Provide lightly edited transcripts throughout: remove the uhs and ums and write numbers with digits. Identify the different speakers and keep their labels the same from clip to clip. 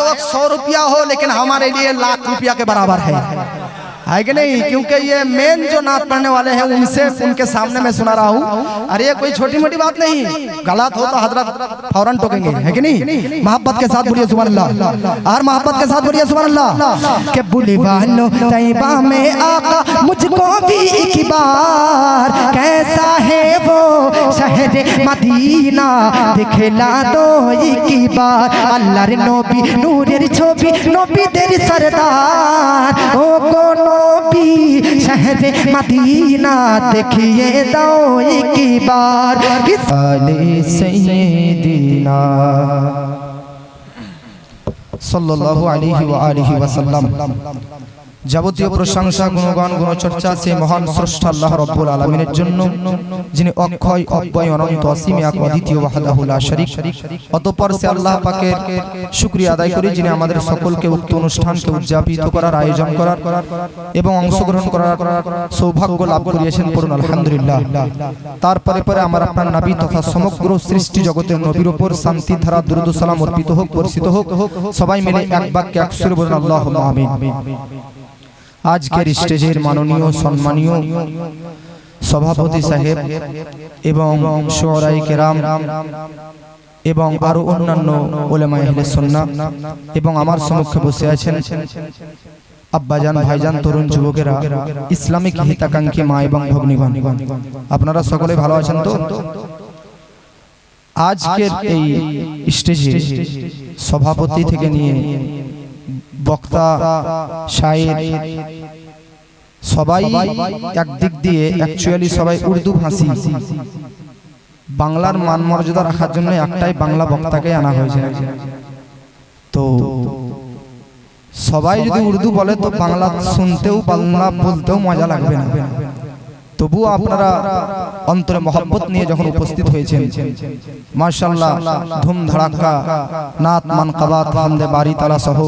Speaker 1: वो 100 रुपया हो लेकिन हमारे लिए लाख रुपया के बराबर है कि नहीं? क्योंकि ये मेन जो नात पढ़ने वाले हैं उनसे उनके सामने मैं सुना रहा हूँ। अरे ये कोई छोटी मोटी बात नहीं, गलत हो तो हजरत फौरन टोकेंगे, है कि नहीं? मोहब्बत के साथ बोलिए सुभान अल्लाह, और मोहब्बत के साथ बोलिए सुभान अल्लाह। के बुलवा लो तैयबा में आका मुझको भी एक बार, कैसा है वो शहर मदीना दिखला दो एक बार। अल्लाह रे नबी नूरेर छवि नबी तेरी सरदार, ओ कोनो भी शहर मदीना देखिए दो एक बार। आले सय्यदीना सल्लल्लाहु अलैहि व आलिहि वसल्लम। যাবতীয় প্রশংসা গুণগান গুণচর্চা সেই মহান স্রষ্টা আল্লাহ রাব্বুল আলামিনের জন্য, যিনি অক্ষয় অব্যয় অনন্ত অসীম এক অদ্বিতীয় ওয়াহদাহু লা শারীক। অতঃপর সে আল্লাহ পাকের শুকরিয়া আদায় করি যিনি আমাদের সকলকে উক্ত অনুষ্ঠানকে উদযাপিত করার, আয়োজন করার এবং অংশগ্রহণ করার সৌভাগ্য লাভ করিয়েছেন। পড়ুন আলহামদুলিল্লাহ। তারপরে পরে আমার আপনার নবী তথা সমগ্র সৃষ্টি জগতের নবীর উপর শান্তি ধারা দুরূদ সালাম অর্পিত হোক, বর্ষিত হোক। সবাই মিলে এক বাক্যে এক সুরে বলুন আল্লাহুম্মা আমিন। আজকের স্টেজের মাননীয় সম্মানীয় সভাপতি সাহেব এবং শুআরায়ে কেরাম এবং আরো অন্যান্য উলামায়ে আহলে সুন্নাহ এবং আমার সম্মুখে বসে আছেন আব্বাজান, ভাইজান, তরুণ যুবকেরা, ইসলামিক হিতাকাঙ্ক্ষী মা এবং ভগ্নীগণ, আপনারা সকলে ভালো আছেন তো? আজকের এই স্টেজে সভাপতি থেকে নিয়ে বক্তা, শায়ের সবাই একদিক দিয়ে অ্যাকচুয়ালি সবাই উর্দু ভাষী। বাংলার মান মর্যাদা রাখার জন্য একটাই বাংলা বক্তাকে আনা হয়েছে। তো সবাই যদি উর্দু বলে তো বাংলা শুনতেও বাংলা বলতেও মজা লাগবে না। তবুও আপনারা অন্তরে মহব্বত নিয়ে যখন উপস্থিত হয়েছেন, মাশাআল্লাহ ধুম ধাড়াক্কা নাত মানকাবাত হামদে বাড়ি তালা সহ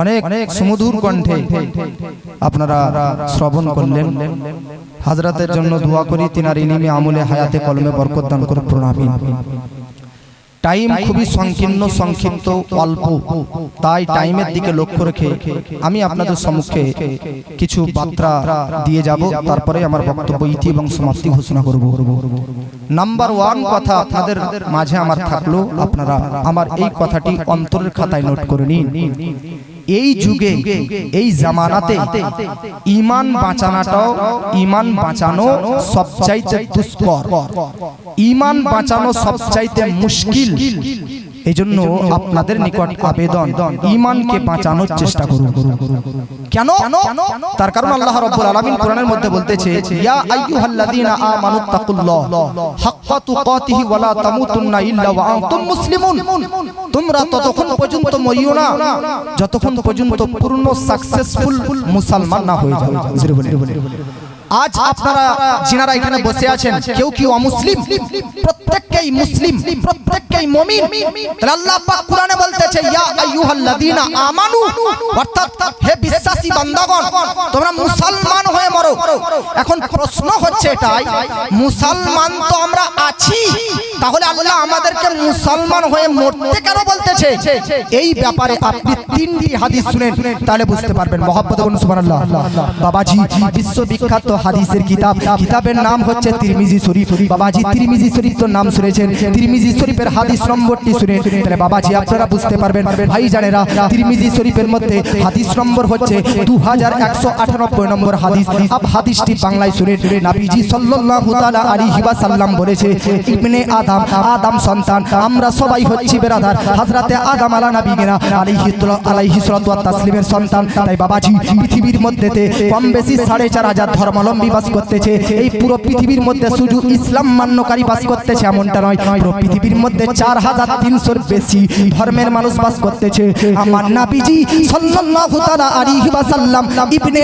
Speaker 1: অনেক সুমধুর কণ্ঠে আপনারা শ্রবণ করলেন। হযরতের জন্য দোয়া করি তিনার ইলমে আমলে হায়াতে কলমে বরকত দান করুন। প্রণামিন। টাইম খুবই সংকীর্ণ, সংক্ষিপ্ত, অল্প, তাই টাইমের দিকে লক্ষ্য রেখে আমি আপনাদের সম্মুখে কিছু বার্তা দিয়ে যাব, তারপরে আমার বক্তব্য ইতি এবং সমাপ্তি ঘোষণা করব। নাম্বার 1 কথা আপনাদের মাঝে আমার থাকলো, আপনারা আমার এই কথাটি অন্তরের খাতায় নোট করে নিন। এই যুগে, এই জামানাতে ঈমান বাঁচানো সবচাইতে দুষ্কর, ঈমান বাঁচানো সবচাইতে মুশকিল। এইজন্য আপনাদের নিকট আবেদন, ঈমানকে বাঁচানোর চেষ্টা করুন। কেন? তার কারণ আল্লাহ রাব্বুল আলামিন কোরআনের মধ্যে বলতেছে, ইয়া আইয়ুহাল্লাযীনা আমানুত্তাকুল্লাহ হাক্কা তুকাতিহি ওয়া লা তামুতুন্না ইল্লা ওয়া আনতুম মুসলিমুন। তোমরা ততক্ষণ পর্যন্ত মরিও না যতক্ষণ পর্যন্ত পূর্ণ সাকসেসফুল মুসলমান না হয়ে যাও। আজ আপনারা যিনারা এখানে বসে আছেন, কেউ কি অমুসলিম? প্রত্যেককেই মুসলিম, প্রত্যেককেই মুমিন। তাহলে আল্লাহ পাক কোরআনে বলতেছে, ইয়া আইয়ুহাল্লাযীনা আমানু, অর্থাৎ হে বিশ্বাসী বান্দাগণ তোমরা মুসলমান হয়ে মরো। এখন প্রশ্ন হচ্ছে এটাই, মুসলমান তো আমরা আছি, তাহলে আল্লাহ আমাদেরকে মুসলমান হয়ে মরতে কেন বলতেছে? এই ব্যাপারে আপনি 3টি হাদিস শুনেন, তাহলে বুঝতে পারবেন। মহব্বত করুন সুবহানাল্লাহ। বাবাজি বিশ্ববিখ্যাত হাদিসের কিতাবের নাম হচ্ছে তিরমিজি শরীফ। বাবাজি তিরমিজি শরীফ তো নাম শুনেছেন, তিরমিজি শরীফের হাদিস নম্বরটি শুনে তাহলে বাবাজি আপনারা বুঝতে পারবেন। ভাই জানেরা, তিরমিজি শরীফের মধ্যে হাদিস নম্বর হচ্ছে 2198 নম্বর হাদিস। আব হাদিসটি বাংলায় শুনে নবীজি সাল্লাল্লাহু তাআলা আলাইহি ওয়াসাল্লাম বলেছে, ইবনে আদম সন্তান আমরা সবাই হচ্ছি ব্রাদার হযরতে আদম আলা নবীনা আলাইহি সালাতু ওয়াত তাসলিমের সন্তান। তাই বাবাজি পৃথিবীর মধ্যেতে কম বেশি 4500 ধর্মাবলম্বী বাস করতেছে। এই পুরো পৃথিবীর মধ্যে শুধু ইসলাম মান্যকারী বাস করতেছে এমনটা নয়, পুরো পৃথিবীর মধ্যে 4300 বেশি ধর্মের মানুষ বাস করতেছে। আমার নবীজি সাল্লাল্লাহু তাআলা আলাইহি ওয়াসাল্লাম ইবনে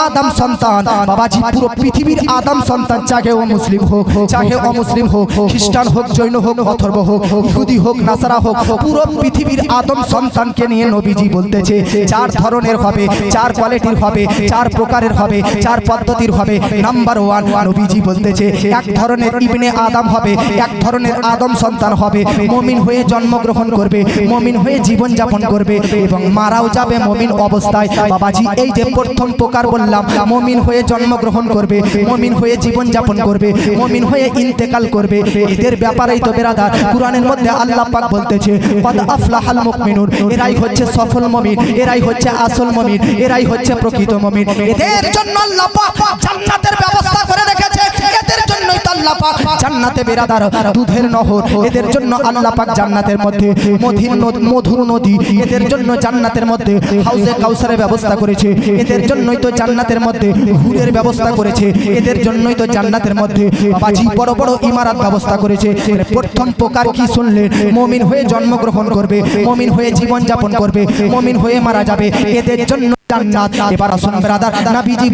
Speaker 1: আদম সন্তান। বাবাজি পুরো পৃথিবীর আদম সন্তান, চাহে ও মুসলিম হোক চাহে অমুসলিম হোক, খ্রিস্টান হোক জৈন হোক অথর্ব হোক ইহুদি হোক নাসারা হোক, পুরো পৃথিবীর আদম সন্তানকে নিয়ে নবীজি বলতেছে 4 ধরনের হবে, 4 কোয়ালিটির হবে, 4 প্রকারের হবে, 4 পদ্ধতির হবে। নাম্বার 1 নবীজি বলতেছে এক ধরনের ইবনে আদম হবে, এক ধরনের আদম সন্তান হবে, মুমিন হয়ে জন্মগ্রহণ করবে, মুমিন হয়ে জীবন যাপন যাপন করবে এবং মারাও যাবে মুমিন অবস্থায়। বাবাজি এই যে প্রথম প্রকার বললাম, মুমিন হয়ে জন্মগ্রহণ করবে, মুমিন হয়ে জীবন যাপন করবে, মুমিন হয়ে ইন্তেকাল করবে, এদের ব্যাপারেই তো বেরাদার কুরআনের মধ্যে আল্লাহ পাক বলতেছে কদ আফলাহাল মুমিনুন, এরাই হচ্ছে সফল মুমিন, এরাই হচ্ছে আসল মুমিন, এরাই হচ্ছে প্রকৃত মুমিন। এদের জন্য আল্লাহ পাক জান্নাতের ব্যবস্থা করে রেখেছে, এদের জন্যই তো আল্লাহ পাক জান্নাতে বেরাদার দুধের নহর, এদের জন্য আল্লাহ পাক জান্নাতের মধ্যে মধুর নদী, এদের জন্য জান্নাতের মধ্যে হাউজে কাউসারের ব্যবস্থা করেছে, এদের জন্যই তো জান্নাতের মধ্যে হুরের ব্যবস্থা করেছে, এদের জন্যই তো জান্নাতের মধ্যে বাজি বড় বড় ইমারত ব্যবস্থা করেছে। প্রথম প্রকার কি শুনলেন? মুমিন হয়ে জন্মগ্রহণ করবে, মুমিন হয়ে জীবন যাপন করবে, মুমিন হয়ে মারা যাবে, এদের জন্য জান্নাত। এবার আসুন ব্রাদার, নবীজি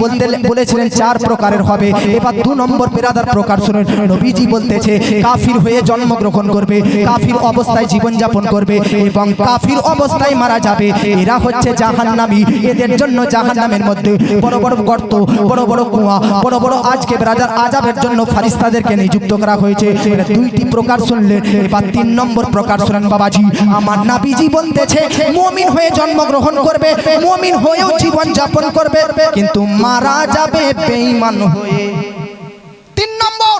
Speaker 1: বলেছিলেন 4 প্রকারের হবে। এবার 2 নম্বর ব্রাদার প্রকার শুনুন। নবীজি বলতেছে কাফির হয়ে জন্মগ্রহণ করবে, কাফির অবস্থায় জীবন যাপন করবে এবং কাফির অবস্থায় মারা যাবে, এরা হচ্ছে জাহান্নামী। এদের জন্য জাহান্নামের মধ্যে বড় বড় গর্ত, বড় বড় কুয়া, বড় বড় আজকে ব্রাদার আযাবের জন্য ফেরেশতাদেরকে নিযুক্ত করা হয়েছে। 2টি প্রকার শুনলেন। এবার 3 নম্বর প্রকার শুনেন বাবাজি। আমার নবীজি বলতেছে মুমিন হয়ে জন্মগ্রহণ করবে, মুমিন হয়ে জীবন যাপন করবে, কিন্তু মারা যাবে বেঈমান হয়ে। 3 নম্বর,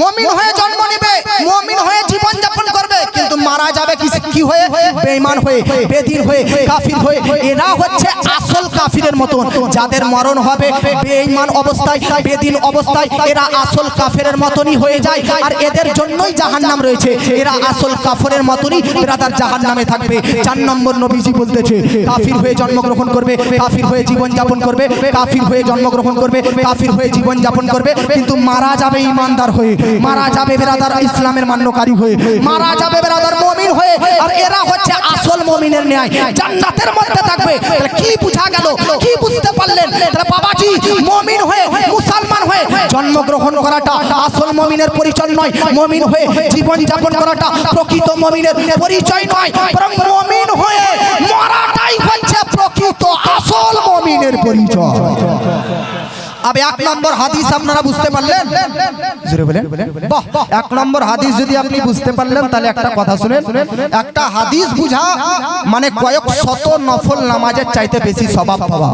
Speaker 1: মুমিন হয়ে জন্ম নেবে, মুমিন হয়ে জীবন যাপন করবে, কিন্তু মারা যাবে কি হয়ে? বেঈমান হয়ে, বেদিন হয়ে, কাফির হয়ে। এরা হচ্ছে আসল কাফিরের মতন, যাদের মরণ হবে বেঈমান অবস্থায়, বেদিন অবস্থায়, এরা আসল কাফেরের মতনই হয়ে যায়। আর এদের জন্যই জাহান্নাম রয়েছে, এরা আসল কাফেরের মতনই ব্রাদার জাহান্নামে থাকবে। 4 নম্বর নবীজি বলতেছে কাফির হয়ে জন্মগ্রহণ করবে, কাফির হয়ে জীবন যাপন করবে, কাফির হয়ে জন্মগ্রহণ করবে, কাফির হয়ে জীবন যাপন করবে, কিন্তু মারা যাবে ঈমানদার হয়ে, মারা যাবে ব্রাদার ইসলামের মান্যকারী হয়ে, মারা যাবে ব্রাদার মুমিন হয়ে। আর এরা হচ্ছে আসল মুমিনের ন্যায় জান্নাতের মধ্যে থাকবে। তাহলে কি বুঝা গেল? কি বুঝতে পারলেন? তাহলে বাবাজি মুমিন হয়ে, মুসলমান হয়ে জন্মগ্রহণ করাটা আসল মুমিনের পরিচয় নয়, মুমিন হয়ে জীবন যাপন করাটা প্রকৃত মুমিনের পরিচয় নয়, বরং মুমিন হয়ে মরাটাই হচ্ছে প্রকৃত আসল মুমিনের পরিচয়। अब 1 নম্বর হাদিস আপনারা বুঝতে পারলেন? জোরে বলেন বাহ। 1 নম্বর হাদিস যদি আপনি বুঝতে পারলেন তাহলে একটা কথা শুনেন, একটা হাদিস বুঝা মানে কয়েক শত নফল নামাজের চাইতে বেশি সওয়াব পাওয়া।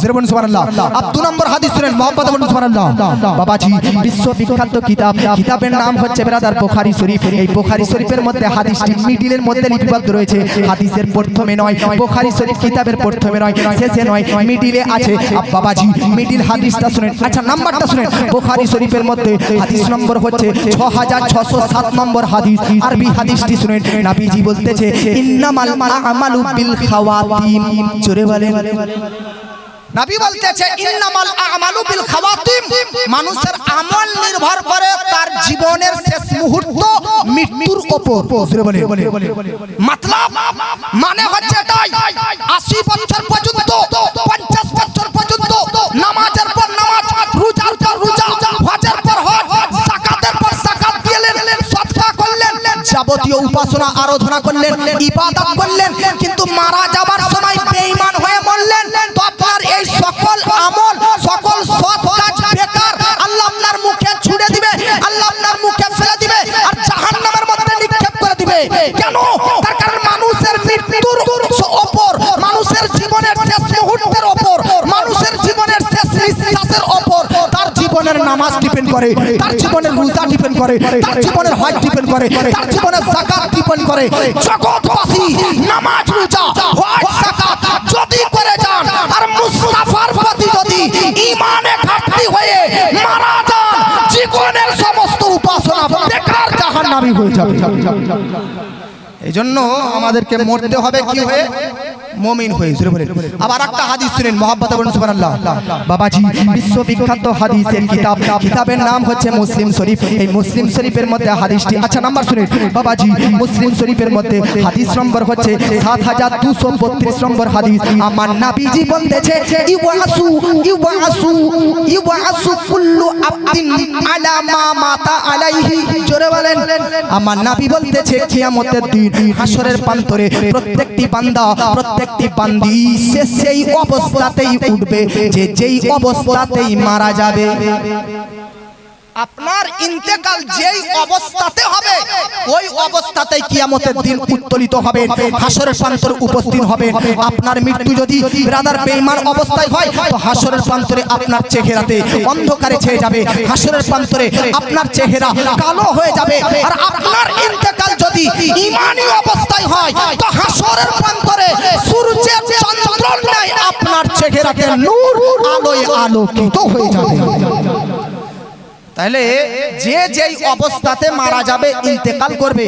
Speaker 1: জোরে বলুন সুবহানাল্লাহ। अब 2 নম্বর হাদিস শুনেন, মুহাম্মদ বলুন সুবহানাল্লাহ। বাবাজি বিশ্ববিখ্যাত কিতাব, কিতাবের নাম হচ্ছে ব্রাদার বুখারী শরীফ। এই বুখারী শরীফের মধ্যে হাদিসটি মিডিলের মধ্যে লিপিবদ্ধ রয়েছে। হাদিসের প্রথমে নয়, বুখারী শরীফ কিতাবের প্রথমে নয়, শেষে নয়, মিডিলে আছে। বাবাজি মিডিল হাদিস শুনেন। আচ্ছা নাম্বারটা শুনেন। বুখারী শরীফের মধ্যে হাদিস নম্বর হচ্ছে 6607 নম্বর হাদিস। আরবি হাদিসটি শুনেন। নবীজি বলতেছে ইন্নামাল আমালু বিল খাওয়াতিম। জোরে বলেন। নবী বলতেছে ইন্নামাল আমালু বিল খাওয়াতিম, মানুষের আমল নির্ভর করে তার জীবনের শেষ মুহূর্ত মৃত্যুর উপর। জোরে বলেন। मतलब মানে হচ্ছে এটাই 80 বছর পর্যন্ত, 50 বছর পর্যন্ত নামাজের পর নামাজ, রোজার পর রোজা, হজের পর হজ, যাকাতের পর যাকাত দিলেন, সদকা করলেন, যাবতীয় উপাসনা আরাধনা করলেন, ইবাদত করলেন, কিন্তু মারা যাবার সময় বেঈমান হয়ে মরলেন, তো আপনার এই সকল আমল, সকল সৎ কাজ বেকার। আল্লাহ আপনার মুখে ছুড়ে দিবে, আল্লাহ আপনার মুখে ফেলে দিবে আর জাহান্নামের মধ্যে নিক্ষেপ করে দিবে। কেন? তার কারণ মানুষের মৃত্যুর উপর, মানুষের জীবনের শেষ মুহূর্তের উপর, মানুষের জীবনের শেষ নিঃশ্বাসের উপর তার জীবনের নামাজ ডিপেন্ড করে, তার জীবনের রোজা ডিপেন্ড করে, তার জীবনের হজ ডিপেন্ড করে, তার জীবনের যাকাত ডিপেন্ড করে। জগৎবাসী নামাজ, রোজা, হজ, যাকাত যদি করে যান আর মুস্তাফার প্রতি যদি ঈমানে ঘাটতি হয়ে মারা যান, জীবনের সমস্ত উপাসনা বেকার, জাহান্নামী হয়ে যাবে। এইজন্য আমাদেরকে মরতে হবে কি হয়ে? মুমিন হয়ে। জোরে বলেন। আবার একটা হাদিস শুনেন, মুহাম্মদ বলুন সুবহানাল্লাহ। বাবাজি বিশ্ববিখ্যাত হাদিসের কিতাব, কিতাবের নাম হচ্ছে মুসলিম শরীফ। এই মুসলিম শরীফের মধ্যে হাদিসটি, আচ্ছা নাম্বার শুনেন বাবাজি, মুসলিম শরীফের মধ্যে হাদিস নম্বর হচ্ছে 7232 নম্বর হাদিস। আমার নবীজি বলতেছে ইউআসু কুল্লু আবদিন আলা মা মাতা আলাইহি। জোরে বলেন। আমার নবী বলতেছে কিয়ামতের দিন হাসরের প্রান্তরে প্রত্যেকটি বান্দা, প্রত্যেকটি বান্দি সেই অবস্থাতেই উঠবে যে যেই অবস্থাতেই মারা যাবে। আপনার ইন্তেকাল যেই অবস্থাতে হবে ওই অবস্থাতেই কিয়ামতের দিন উত্তোলিত হবে, হাসরের প্রান্তরে উপস্থিত হবে। আপনার মৃত্যু যদি ব্রাদার বেঈমান অবস্থায় হয় তো হাসরের প্রান্তরে আপনার চেহারাতে অন্ধকারে ছেয়ে যাবে, হাসরের প্রান্তরে আপনার চেহারা কালো হয়ে যাবে। আর আপনার ইন্তেকাল যদি ঈমানি অবস্থায় হয় তো হাসরের প্রান্তরে সূর্যের চন্দ্রের ন্যায় আপনার চেহারাতে নূর আলোয় আলোকিত হয়ে যাবে। তাহলে যে যেই অবস্থাতে মারা যাবে ইন্তেকাল করবে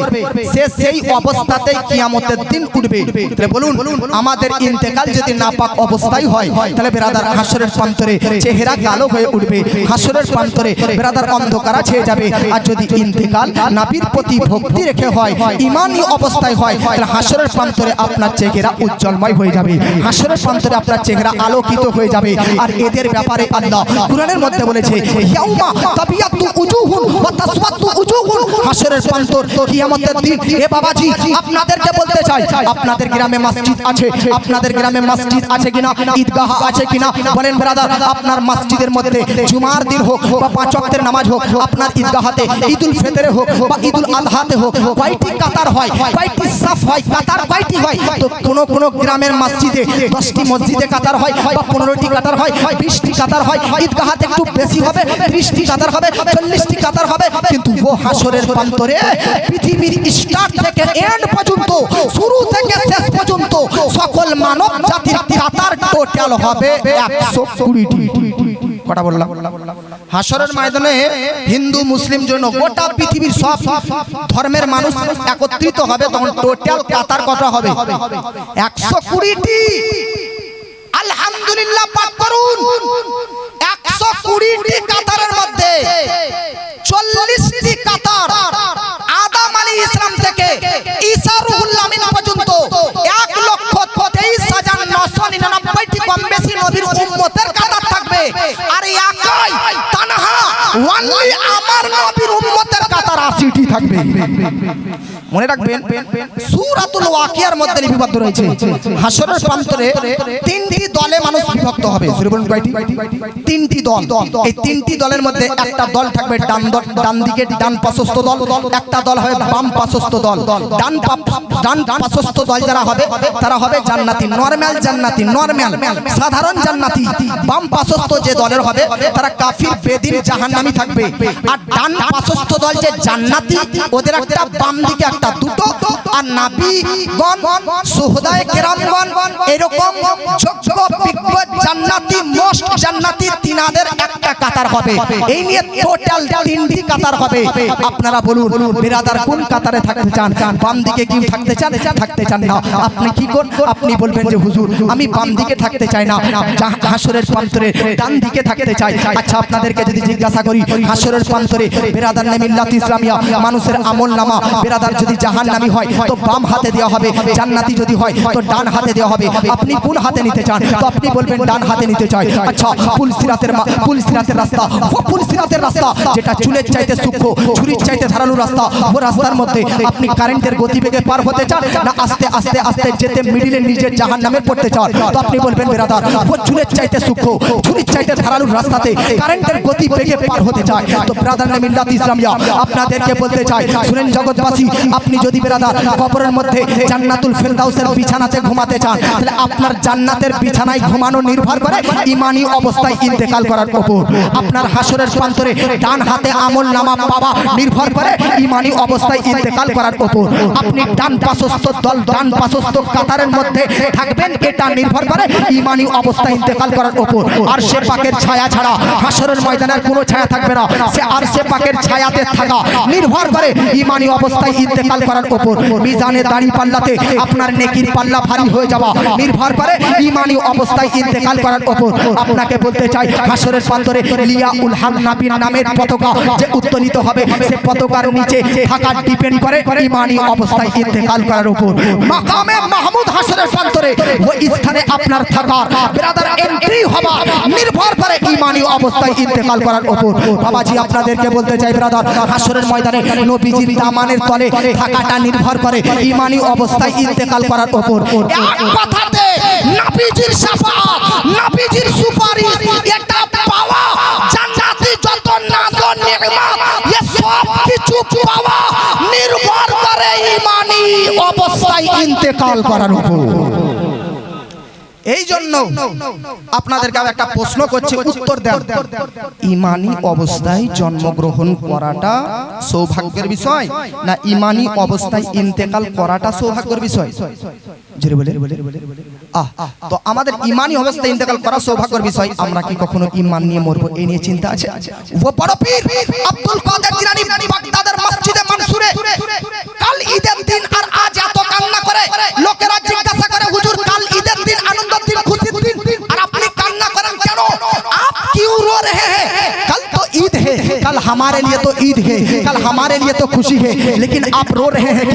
Speaker 1: সে সেই অবস্থাতেই কিয়ামতের দিন উঠবে। তাহলে বলুন আমাদের ইন্তেকাল যদি নাপাক অবস্থায় হয় তাহলে ব্রাদার হাসরের প্রান্তরে চেহারা কালো হয়ে উঠবে, হাসরের প্রান্তরে ব্রাদার অন্ধকার ছেয়ে যাবে। আর যদি ইন্তেকাল নবীর প্রতি ভক্তি রেখে হয়, ঈমানি অবস্থায় হয়, তাহলে হাসরের প্রান্তরে আপনার চেহারা উজ্জ্বলময় হয়ে যাবে, হাসরের প্রান্তরে আপনার চেহারা আলোকিত হয়ে যাবে। আর এদের ব্যাপারে আল্লাহ কুরআনের মধ্যে বলেছে ইয়াউমা তাবিয়াতু উজুহুন ওয়া তাসওয়াতু উজুহুন, হাসরের প্রান্তর কিয়ামতের দিন। এ বাবাজি আপনাদেরকে বলতে চাই আপনাদের গ্রামে মসজিদ আছে, আপনাদের গ্রামে মসজিদ আছে কিনা, ঈদগাহ আছে কিনা বলেন ব্রাদার। আপনার মসজিদের মধ্যে জুমার দিন হোক বা পাঁচ ওয়াক্তের নামাজ হোক, আপনার ঈদগাহতে ঈদুল ফিতরে হোক বা ঈদুল আযহাতে হোক, কয়টি কাতার হয়, কয়টি সাফ হয়, কাতার কয়টি হয়? তো কোন গ্রামের মসজিদে 10টি মসজিদে কাতার হয় বা 15টি কাতার হয়, 20টি কাতার হয়, ঈদগাহতে একটু বেশি হবে, 30টি কাতার হবে, 40টি কাতার হবে। কিন্তু ও হাসরের প্রান্তরে পৃথিবীর স্টার্ট থেকে এন্ড পর্যন্ত, শুরু থেকে শেষ পর্যন্ত সকল মানব জাতির কাতার টোটাল হবে 120টি। কটা বললাম? হাসরের ময়দানে হিন্দু মুসলিম জন্য গোটা পৃথিবীর সব ধর্মের মানুষ একত্রিত হবে, তখন টোটাল কাতার কত হবে? 120টি। আলহামদুলিল্লাহ পাঠ করুন। 120টি কাতারের মধ্যে 40টি কাতার আদম আলাইহিস সালাম থেকে ঈসা রুহুল আমিন পর্যন্ত 1,23,999টি কম বেশি নবীর উম্মতের কাতার থাকবে। আর একাই তানহা ওয়ানলি আমার নবীর উম্মতের কাতার 80টি থাকবে। মনে রাখবেন সূরাতুল ওয়াকিয়ার মধ্যে লিপিবদ্ধ রয়েছে হাসরের প্রান্তরে 3টি দলে মানুষ বিভক্ত হবে। বলুন কয়টি? 3টি দল। এই 3টি দলের মধ্যে একটা দল থাকবে ডান দিকে ডান পাশস্থ দল, একটা দল হবে বাম পাশস্থ দল। ডান পাশস্থ দল যারা হবে তারা হবে জান্নাতি, নরমাল জান্নাতি, নরমাল সাধারণ জান্নাতি। বাম পাশস্থ যে দলের হবে তারা কাফির বেদিন জাহান্নামী থাকবে। আর ডান পাশস্থ দল যে জান্নাতি ওদের একটা বাম দিকে একটা দুটো, আর নবীগণ সুহাদায়ে কেরামগণ এরকম যোগ্য বিজ্ঞ জান্নাতি মোস্ট জান্নাতি তিনাদের একটা কাতার হবে। এই নিয়ে টোটাল 3টি কাতার হবে। আপনারা বলুন বিরাদার কোন কাতারে থাকতে চান? বাম দিকে কি থাকতে চান? থাকতে চান না। আপনি কি করুন? আপনি বলবেন যে হুজুর আমি বাম দিকে থাকতে চাই না, হাসরের প্রান্তরে ডান দিকে থাকতে চাই। আচ্ছা আপনাদেরকে যদি জিজ্ঞাসা করি হাসরের প্রান্তরে বিরাদার মিল্লাত ইসলামিয়া মানুষের আমলনামা বিরাদার যদি জাহান্নামী হয় তো বাম হাতে দেওয়া হবে, জান্নাতি যদি হয় তো ডান হাতে দেওয়া হবে। আপনি কোন হাতে নিতে চান? তো আপনি বলবেন ডান হাতে নিতে চাই। আচ্ছা পুলসিরাতের রাস্তা, ও পুলসিরাতের রাস্তা যেটা চুলের চাইতে সূক্ষ্ম, ছুরির চাইতে ধারালো রাস্তা, ও রাস্তার মধ্যে আপনি কারেন্টের গতিবেগে পার হতে চান না আস্তে আস্তে আস্তে যেতে মিডিলে নিজের জাহান্নামে পড়তে চান? তো আপনি বলবেন বিরাদার ও চুলের চাইতে সূক্ষ্ম, ছুরির চাইতে ধারালো রাস্তাতে কারেন্টের গতিবেগে পার হতে চায়। তো ব্রাদার মিল্লাত ইসলামিয়া আপনাদেরকে বলতে চাই শুনেন জগৎবাসী, আপনি যদি বিরাদার কবরের মধ্যে জান্নাতুল ফেরদাউসের বিছানাতে ঘুমাতে চান তাহলে আপনার জান্নাতের বিছানায় ঘুমানো নির্ভর করে ঈমানি অবস্থায় ইন্তেকাল করার উপর। আপনার হাসরের প্রান্তরে ডান হাতে আমলনামা পাওয়া নির্ভর করে ঈমানি অবস্থায় ইন্তেকাল করার উপর। আপনি ডান পাশস্থ দল, ডান পাশস্থ কাতারের মধ্যে থাকবেন এটা নির্ভর করে ঈমানি অবস্থায় ইন্তেকাল করার উপর। আর সে পাকের ছায়া ছাড়া হাসরের ময়দানের কোনো ছায়া থাকবে না। সে আর সে পাকের ছায়াতে থাকা নির্ভর করে ঈমানি অবস্থায় ইন্তেকাল করার উপর। মিজানে দাড়ি পাল্লাতে আপনার নেকির পাল্লা ভারী হয়ে যাওয়া নির্ভর করে ঈমানি অবস্থায় ইন্তেকাল করার উপর। আপনাকে বলতে চাই হাসরের প্রান্তরে লিয়াউল হক নবীর নামের পতাকা যে উত্তোলিত হবে সে পতাকার নিচে থাকা ডিপেন্ড করে ঈমানি অবস্থায় ইন্তেকাল করার উপর। মাকামে মাহমুদ হাসরের প্রান্তরে ওই স্থানে আপনার থাকার ব্রাদার এন্ট্রি হওয়া নির্ভর করে ঈমানি অবস্থায় ইন্তেকাল করার উপর। বাবাজি আপনাদেরকে বলতে চাই ব্রাদার হাসরের ময়দানে নবীজির দামানের তলে থাকাটা নির্ভর করে ঈমানি অবস্থায় ইন্তেকাল করার উপর। এক কথাতে নবীজির শাফাআত, নবীজির সুপারিশ এটা পাওয়া জান্নাতি যত নাজ নেয়ামত, ये सब কিছু পাওয়া নির্ভর করে ঈমানি অবস্থায় ইন্তেকাল করার উপর। এই জন্য আপনাদেরকে একটা প্রশ্ন করছি, উত্তর দেন। ঈমানি অবস্থায় জন্মগ্রহণ করাটা সৌভাগ্যের বিষয় না ঈমানি অবস্থায় ইন্তেকাল করাটা সৌভাগ্যের বিষয়? জোরে বলে। তো আমাদের ঈমানি অবস্থায় ইন্তেকাল করা সৌভাগ্যের বিষয়। আমরা কি কখনো ঈমান নিয়ে মরবো এই নিয়ে চিন্তা আছে? ও বড় পীর আব্দুল কাদের জিলানী বাগদাদের মসজিদে মনসুরে কাল ঈদের দিন আর আজ এত কান্না করে, লোকেরা জিজ্ঞাসা করে হুজুর কাল ঈদের দিন আনন্দের দিন খুশির দিন আর আপনি কান্না করেন কেন? आप क्यों रो रहे हैं? कल तो ईद है, कल हमारे लिए तो ईद है, कल हमारे लिए तो खुशी है, लेकिन आप रो रहे हैं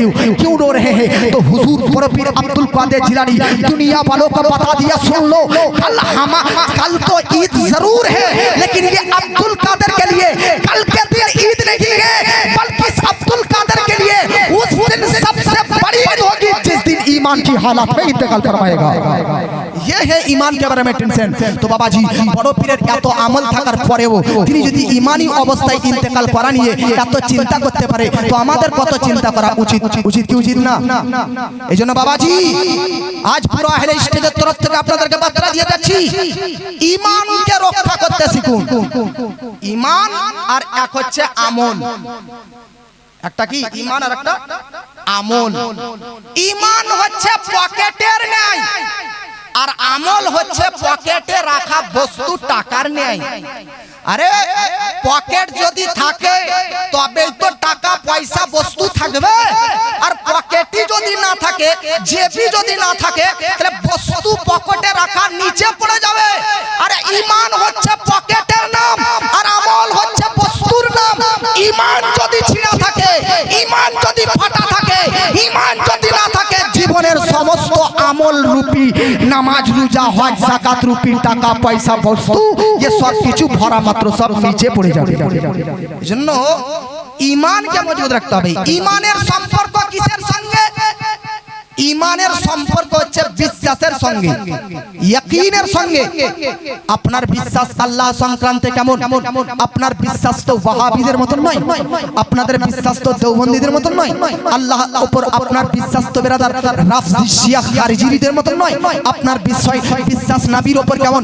Speaker 1: क्यों रो रहे हैं? तो हुजूर बड़े पीर अब्दुल कादिर जिलानी दुनिया वालों को बता दिया, सुन लो, कल तो ईद जरूर है, लेकिन ये अब्दुल कादिर के लिए कल के दिन ईद नहीं है, बल्कि अब्दुल कादिर के लिए उस दिन सबसे बड़ी ईद होगी जिस दिन ईमान की हालत में इंतकाल फरमाएगा। ये है ईमान के बारे में टेंशन। तो बाबा जी बड़ो पीरेर এত আমল থাকার পরেও তিনি যদি ঈমানি অবস্থায় ইন্তেকাল করা নিয়ে এত চিন্তা করতে পারে, তো আমাদের কত চিন্তা করা উচিত? উচিত কি উচিত না? এইজন্য বাবাজি আজ পুরো আহলে স্টেজের তরফ থেকে আপনাদেরকে বার্তা দিয়ে যাচ্ছি, ঈমানকে রক্ষা করতে শিখুন। ঈমান আর এক হচ্ছে আমল। একটা কি ঈমান আর একটা আমল। ঈমান হচ্ছে পকেটের ন্যায় আর আমল হচ্ছে পকেটে রাখা বস্তু টাকার ন্যায়। আরে পকেট যদি থাকে তবেই তো টাকা পয়সা বস্তু থাকবে, আর পকেটই যদি না থাকে, জেবি যদি না থাকে, তাহলে বস্তু পকেটে রাখা নিচে পড়ে যাবে। আরে ঈমান হচ্ছে পকেটের নাম আর আমল হচ্ছে বস্তুর নাম। ঈমান যদি ছিঁড়া থাকে, ঈমান যদি ফাটা থাকে, ঈমান যদি না থাকে, জীবনের সমস্ত আমল রূপী নামাজ রোজা হজ যাকাত রূপী টাকা পয়সা বস্তু ये সব কিছু ভরা মাত্র সব নিচে পড়ে যাবে। এজন্য ঈমানকে মজবুত রাখতে হবে। ঈমানের সম্পর্ক কিসের সঙ্গে? ঈমানের সম্পর্ক হচ্ছে বিশ্বাসের সঙ্গে, ইয়াকিনের সঙ্গে। আপনার বিশ্বাস আল্লাহ সংক্রান্তে কেমন? আপনার বিশ্বাস তো ওয়াহাবিদের মতন নয়, আপনাদের বিশ্বাস তো দেওবন্দীদের মতন নয়, আল্লাহ উপর আপনার বিশ্বাস তো বেরাদার রাফজি শিয়া খারিজিদের মতন নয়, আপনার বিশ্বাস নবীর উপর কেমন?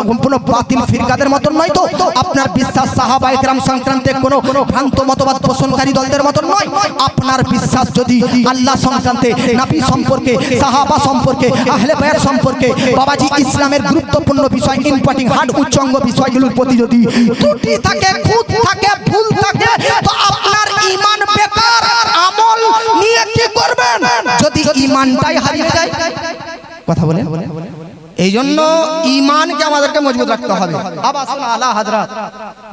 Speaker 1: সম্পূর্ণ বাতিল ফিরকাদের মতন নয়। তো আপনার বিশ্বাস সাহাবায়ে কেরাম সংক্রান্তে কোনো ভ্রান্ত মতবাদ পোষণকারী দলদের মতন নয়। আপনার বিশ্বাস যদি আল্লাহ সংক্রান্তে, নবী সম্পর্কে, সাহাবা সম্পর্কে, আহলে বায়াত সম্পর্কে, বাবাজি ইসলামের গুরুত্বপূর্ণ বিষয়, ইম্পর্টেন্ট হার্ড উচ্চাঙ্গ বিষয়গুলোর প্রতি যদি ত্রুটি থাকে, খুঁত থাকে, ভুল থাকে, তো আপনার ঈমান বেকার। আমল নিয়ে কি করবেন যদি ঈমানটাই হারিয়ে যায়? কথা বলেন। এই জন্য ঈমানকে আমাদেরকে মজবুত রাখতে হবে। আবার আলা হযরত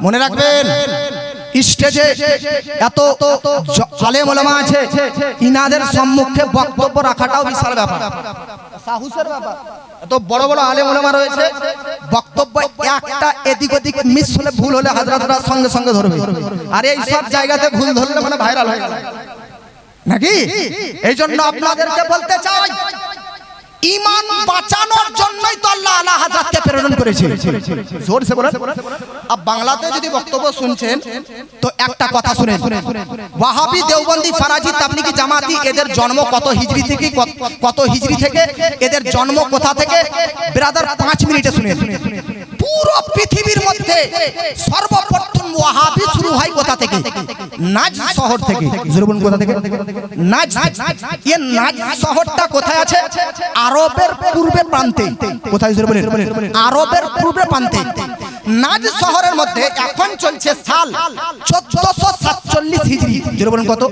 Speaker 1: মনে রাখবেন, স্টেজে এত আলেম ওলামা আছে, ইনাদের সম্মুখে বক্তব্য রাখাটাও বিশাল ব্যাপার, সাহসের ব্যাপার। এত বড় বড় আলেম ওলামা রয়েছে, বক্তব্য একটা এদিক ওদিক মিস হলে, ভুল হলে হযরতরা সঙ্গে সঙ্গে ধরবে। আর এই সব জায়গাতে ভুল ধরলে মানে ভাইরাল হয়ে গেল নাকি? এই জন্য আপনাদেরকে বলতে চাই, ঈমান বাঁচানোর জন্যই তো আল্লাহ আলা হযরতকে প্রেরণ করেছে। জোর সে বলেন। আব বাংলাতে যদি বক্তব্য শুনছেন তো একটা কথা শুনেন, ওয়াহাবি দেওবন্দি ফারাজি তাবলিগি জামাতি এদের জন্ম কত হিজরি থেকে, কত হিজরি থেকে, এদের জন্ম কোথা থেকে, ব্রাদার 5 মিনিটে শুনেন। পুরো পৃথিবীর মধ্যে সর্বপ্রথম ওয়াহাবি শুরু হয় কোথা থেকে? নাজ শহর থেকে। জরুন কোথা থেকে? নাজ। এই নাজ শহরটা কোথায় আছে? আরবের পূর্বে প্রান্তে। কোথায় জরুন বলেন? আরবের পূর্বে প্রান্তে। নাজ শহরের মধ্যে এখন চলছে সাল 1447 হিজরি। জরুন কত?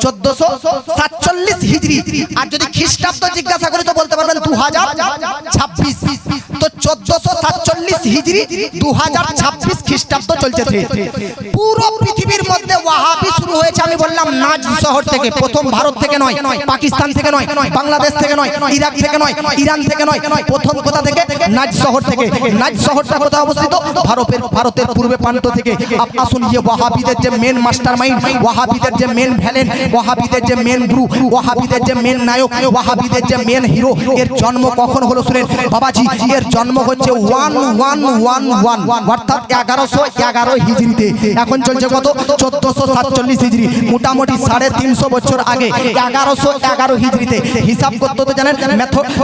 Speaker 1: 1447 হিজরি। আর যদি খ্রিস্টাব্দ জিজ্ঞাসা করি তো বলতে পারবেন 2026। তো 1447 হিজরি 2026 খ্রিস্টাব্দ চলছে। পুরো পৃথিবীর মধ্যে ওয়াহাবি শুরু হয়েছে আমি বললাম নাজ শহর থেকে, প্রথম ভারত থেকে নয়, পাকিস্তান থেকে নয়, বাংলাদেশ থেকে নয়, ইরাক থেকে নয়, ইরান থেকে নয়, প্রথম কোথা থেকে? নাজ শহর থেকে। নাজ শহরটা কোথায় অবস্থিত? ভারতের পূর্বে প্রান্ত থেকে। আসুন, ये ওয়াহাবিদের যে মেন মাস্টার মাইন্ড, ওয়াহাবিদের যে মেন ভ্যালেন, ওয়াহাবিদের যে মেন গুরু, ওয়াহাবিদের যে মেন নায়ক, ওয়াহাবিদের যে মেন হিরো, এর জন্ম কখন হলো শুনেন বাবাজি। এর জন্ম হচ্ছে 1111 অর্থাৎ 1111 হিজরিতে। এখন চলছে কত? 1447 হিজরি, মোটামুটি 350 বছর আগে 1111 হিজরিতে। হিসাব করতে তো জানেন,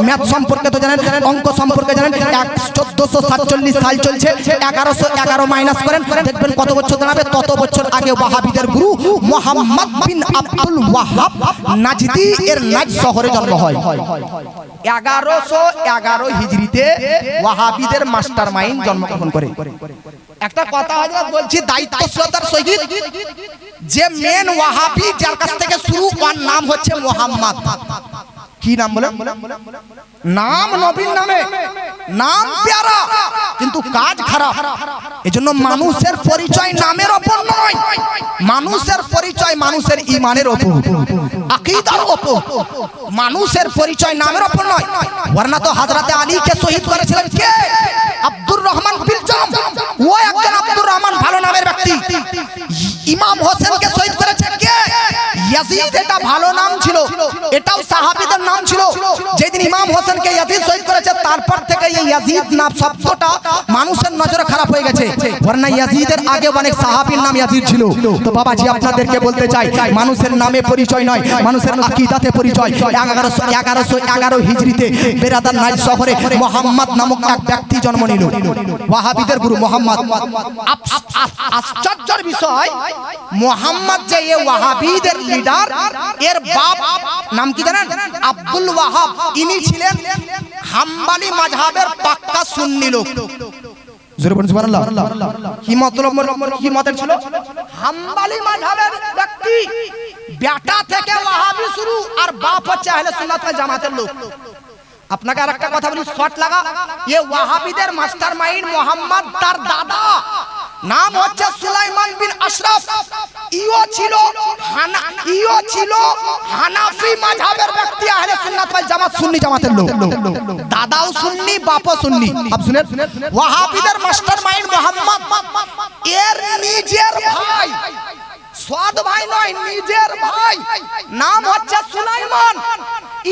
Speaker 1: ম্যাথ সম্পর্কে তো জানেন, অঙ্ক সম্পর্কে জানেন। 1447 সাল চলছে, 1111 মাইনাস করেন, দেখবেন কত বছর দাঁড়াবে। তত বছর আগে ওয়াহাবিদের গুরু মুহাম্মদ বিন আব্দুল ওয়াহাব নাজদি এর নাজ শহরে জন্ম হয়। 1111 হিজরিতে ওয়াহাবিদের মাস্টার মাইন্ড জন্মগ্রহণ করে। একটা কথা হযরত বলছি দায়িত্বশীলতার সহিত, যে মেন ওয়াহাবি যার কাছ থেকে শুরু, ওর নাম হচ্ছে মুহাম্মদ। কি নাম বলে? নাম নবীর নামে, নাম প্যারা কিন্তু কাজ খারাপ। এজন্য মানুষের পরিচয় নামের ওপর নয়, মানুষের পরিচয় মানুষের ঈমানের ওপর, আকীদার ওপর। মানুষের পরিচয় নামের ওপর নয়। ওয়ারনা তো হযরতে আলীকে শহীদ করেছিলেন কে? আব্দুর রহমান বিলজাম। ও একজন আব্দুর রহমান ভালো নামের ব্যক্তি। ইমাম হোসেনকে শহীদ করেছে কে? ইয়াজিদ। এটা ভালো নাম ছিল, এটাও সাহাবীদের নাম ছিল। যেদিন ইমাম হোসেনকে ইয়াজিদ শহীদ করেছে, তারপর থেকে এই ইয়াজিদ নাম শব্দটা মানুষের নজরে খারাপ হয়ে গেছে। ওয়ারনা ইয়াজিদের আগে অনেক সাহাবীর নাম ইয়াজিদ ছিল। তো বাবাজি আপনাদেরকে বলতে চাই, মানুষের নামে পরিচয় নয়, মানুষের আকীদাতে পরিচয়। 1111 হিজরিতে বেরাদার নাজ শহরে মুহাম্মদ নামক এক ব্যক্তি জন্ম নিল, ওয়াহাবিদের গুরু মুহাম্মদ। আশ্চর্যের বিষয়, মুহাম্মদ যে এই ওয়াহাবিদের লিডার, এর বাপ নাম কি জানেন? আব্দুল ওয়াহাব। ইনি ছিলেন হাম্বলি মাযহাবের পাক্কা সুন্নি লোক। জোরে বলুন সুবহানাল্লাহ। কি মতলব, কি মতের ছিল? হাম্বলি মাযহাবের ব্যক্তি। বেটা থেকে ওয়াহাবি শুরু, আর বাপ হচ্ছে আহলে সুন্নাত ওয়াল জামাতের লোক। আপনাকে আরেকটা কথা বলি, শর্ট লাগা। এই ওয়াহাবিদের মাস্টারমাইন্ড মুহাম্মদ, তার দাদা নাম হচ্ছে সুলাইমান বিন আশরাফ। ইও ছিল হানাফি মাযহাবের ব্যক্তি, আহলে সুন্নাত ওয়াল জামাত, সুন্নি জামাতের লোক। দাদাও সুন্নি, বাপও সুন্নি। আপ শুনেন, ওয়াহাবিদের মাস্টারমাইন্ড মুহাম্মদ, এর নিজের ভাই, সাদ ভাই নয়, নিজের ভাই, নাম হচ্ছে সুলাইমান।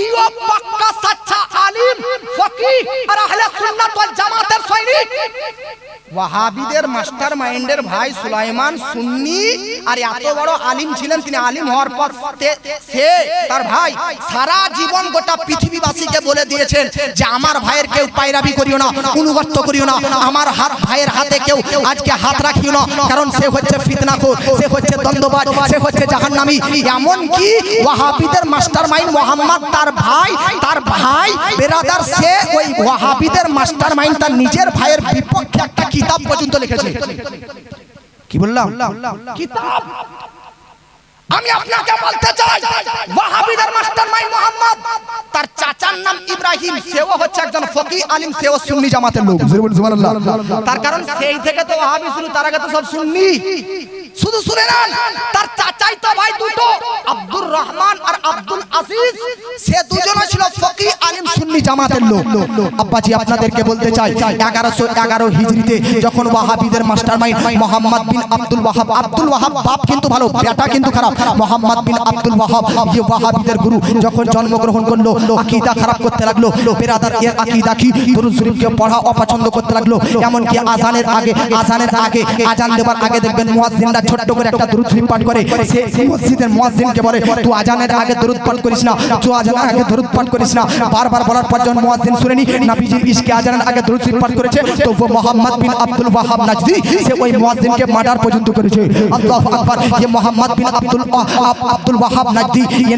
Speaker 1: ইও পাক্কা সচ্চা আলিম, ফকিহ আর আহলে সুন্নাত ওয়াল জামাতের সৈনিক। ওয়াহাবিদের মাস্টার মাইন্ডের ভাই সুলাইমান সুন্নি, আর এত বড় আলিম ছিলেন। তিনি আলিম হওয়ার পর সে তার ভাই সারা জীবন গোটা পৃথিবীবাসীকে বলে দিয়েছেন যে আমার ভাইয়ের কেউ পায়রাবি করিও না, অনুগত করিও না, আমার ভাইয়ের হাতে কেউ আজকে হাত রাখিও না, কারণ সে হচ্ছে ফিতনাখোর, সে হচ্ছে দ্বন্দ্ববাজ, সে হচ্ছে জাহান্নামী। এমন কি ওয়াহাবিদের মাস্টার মাইন্ড মুহাম্মদ, তার ভাই বেরাদার, সে ওই ওয়াহাবিদের মাস্টার মাইন্ড তার নিজের ভাইয়ের বিপক্ষে একটা কিতাব পর্যন্ত লিখেছে। কি বললাম? কিতাব। আমি আপনাকে বলতে চাই, ওয়াহাবিদের মাস্টারমাইন্ড মুহাম্মদ, তার চাচার নাম ইব্রাহিম, সেও হচ্ছে একজন ফকিহ আলিম, সেও সুন্নি জামাতের লোক। সুবহানাল্লাহ। তার কারণ সেই থেকে তো ওয়াহাবি শুরু, তার আগে তো সব সুন্নি। শুধু শুনে নেন, তার চাচাই তো ভাই দুটো, আব্দুর রহমান আর আব্দুল আজিজ, সে দুজনে ছিল ফকিহ আলিম, সুন্নি জামাতের লোক। আব্বাজি আপনাদেরকে বলতে চাই, 1111 হিজরিতে যখন ওয়াহাবিদের মাস্টারমাইন্ড মুহাম্মদ বিন আব্দুল ওয়াহাব, আব্দুল ওয়াহাব বাপ কিন্তু ভালো, বেটা কিন্তু খারাপ, মুহাম্মদ বিন আব্দুল ওয়াহাব এই ওয়াহাবিদের গুরু যখন জন্মগ্রহণ করলো, আকীদা খারাপ করতে লাগলো। বেরাদার, এর আকীদা কি? দুরূদ শরীফকে পড়া অপছন্দ করতে লাগলো। এমন কি আজানের আগে আজান দেবার আগে দেখবেন মুয়াজ্জিনরা ছোট্ট করে একটা দুরূদ শরীফ পাঠ করে। সে মসজিদের মুয়াজ্জিনকে বলে, তুই আজানের আগে দুরূদ পাঠ করিস না, তুই আজানের আগে দুরূদ পাঠ করিস না। বারবার বলার পর যখন মুয়াজ্জিন শুনেনি নবীজির ইশকে আজানের আগে দুরূদ শরীফ পাঠ করেছে, তো ও মুহাম্মদ বিন আব্দুল ওয়াহাব নাজদি, সে ওই মুয়াজ্জিনকে মার্ডার পর্যন্ত করেছে। আল্লাহু আকবার। ये मोहम्मद बिन अब्दुल वहाब नजदी, ये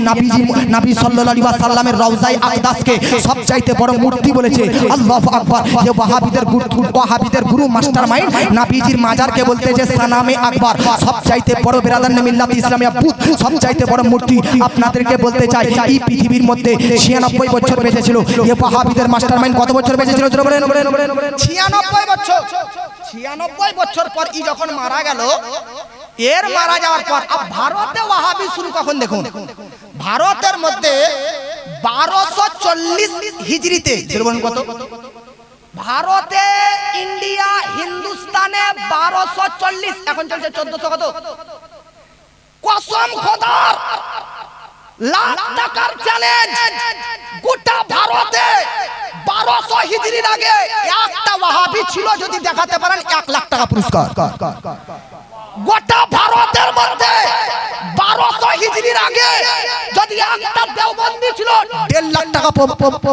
Speaker 1: नबी सल्लल्लाहु अलैहि वसल्लमेर रौज़ाए अक़दास के सबचाইতে বড় মূর্তি বলেছে। আল্লাহু আকবার। ये ওয়াহাবিদের গুরু মাস্টারমাইন্ড নবীজির মাজারকে বলতে যে সানামে আকবর, সবচাইতে বড় বেরাদার মিল্লাত ইসলামিয়া বুত, সবচাইতে বড় মূর্তি। আপনাদেরকে বলতে চাই, এই পৃথিবীর মধ্যে 96 বছর বেঁচেছিল। ये ওয়াহাবিদের মাস্টারমাইন্ড কত বছর বেঁচেছিল? জোরে বলেন। 96 বছর।
Speaker 2: 96 বছর পর ই যখন মারা গেল, এর মারা যাওয়ার পর ভারতে ওয়াহাবি শুরু কখন দেখুন, ভারতের মধ্যে 1240 হিজরিতে, কত ভারতে ইন্ডিয়া হিন্দুস্তানে 1240, এখন চলছে 1400 কত, কসম খোদার লাখ টাকার চ্যালেঞ্জ, গোটা ভারতে 1200 হিজরির আগে একটা ওয়াহাবি ছিল, যদি দেখাতে পারেন 1 লাখ টাকা পুরস্কার। গোটা ভারতের মধ্যে 1200 হিজরির আগে যদি একটা দেওবন্দি ছিল, 1.5 লাখ টাকা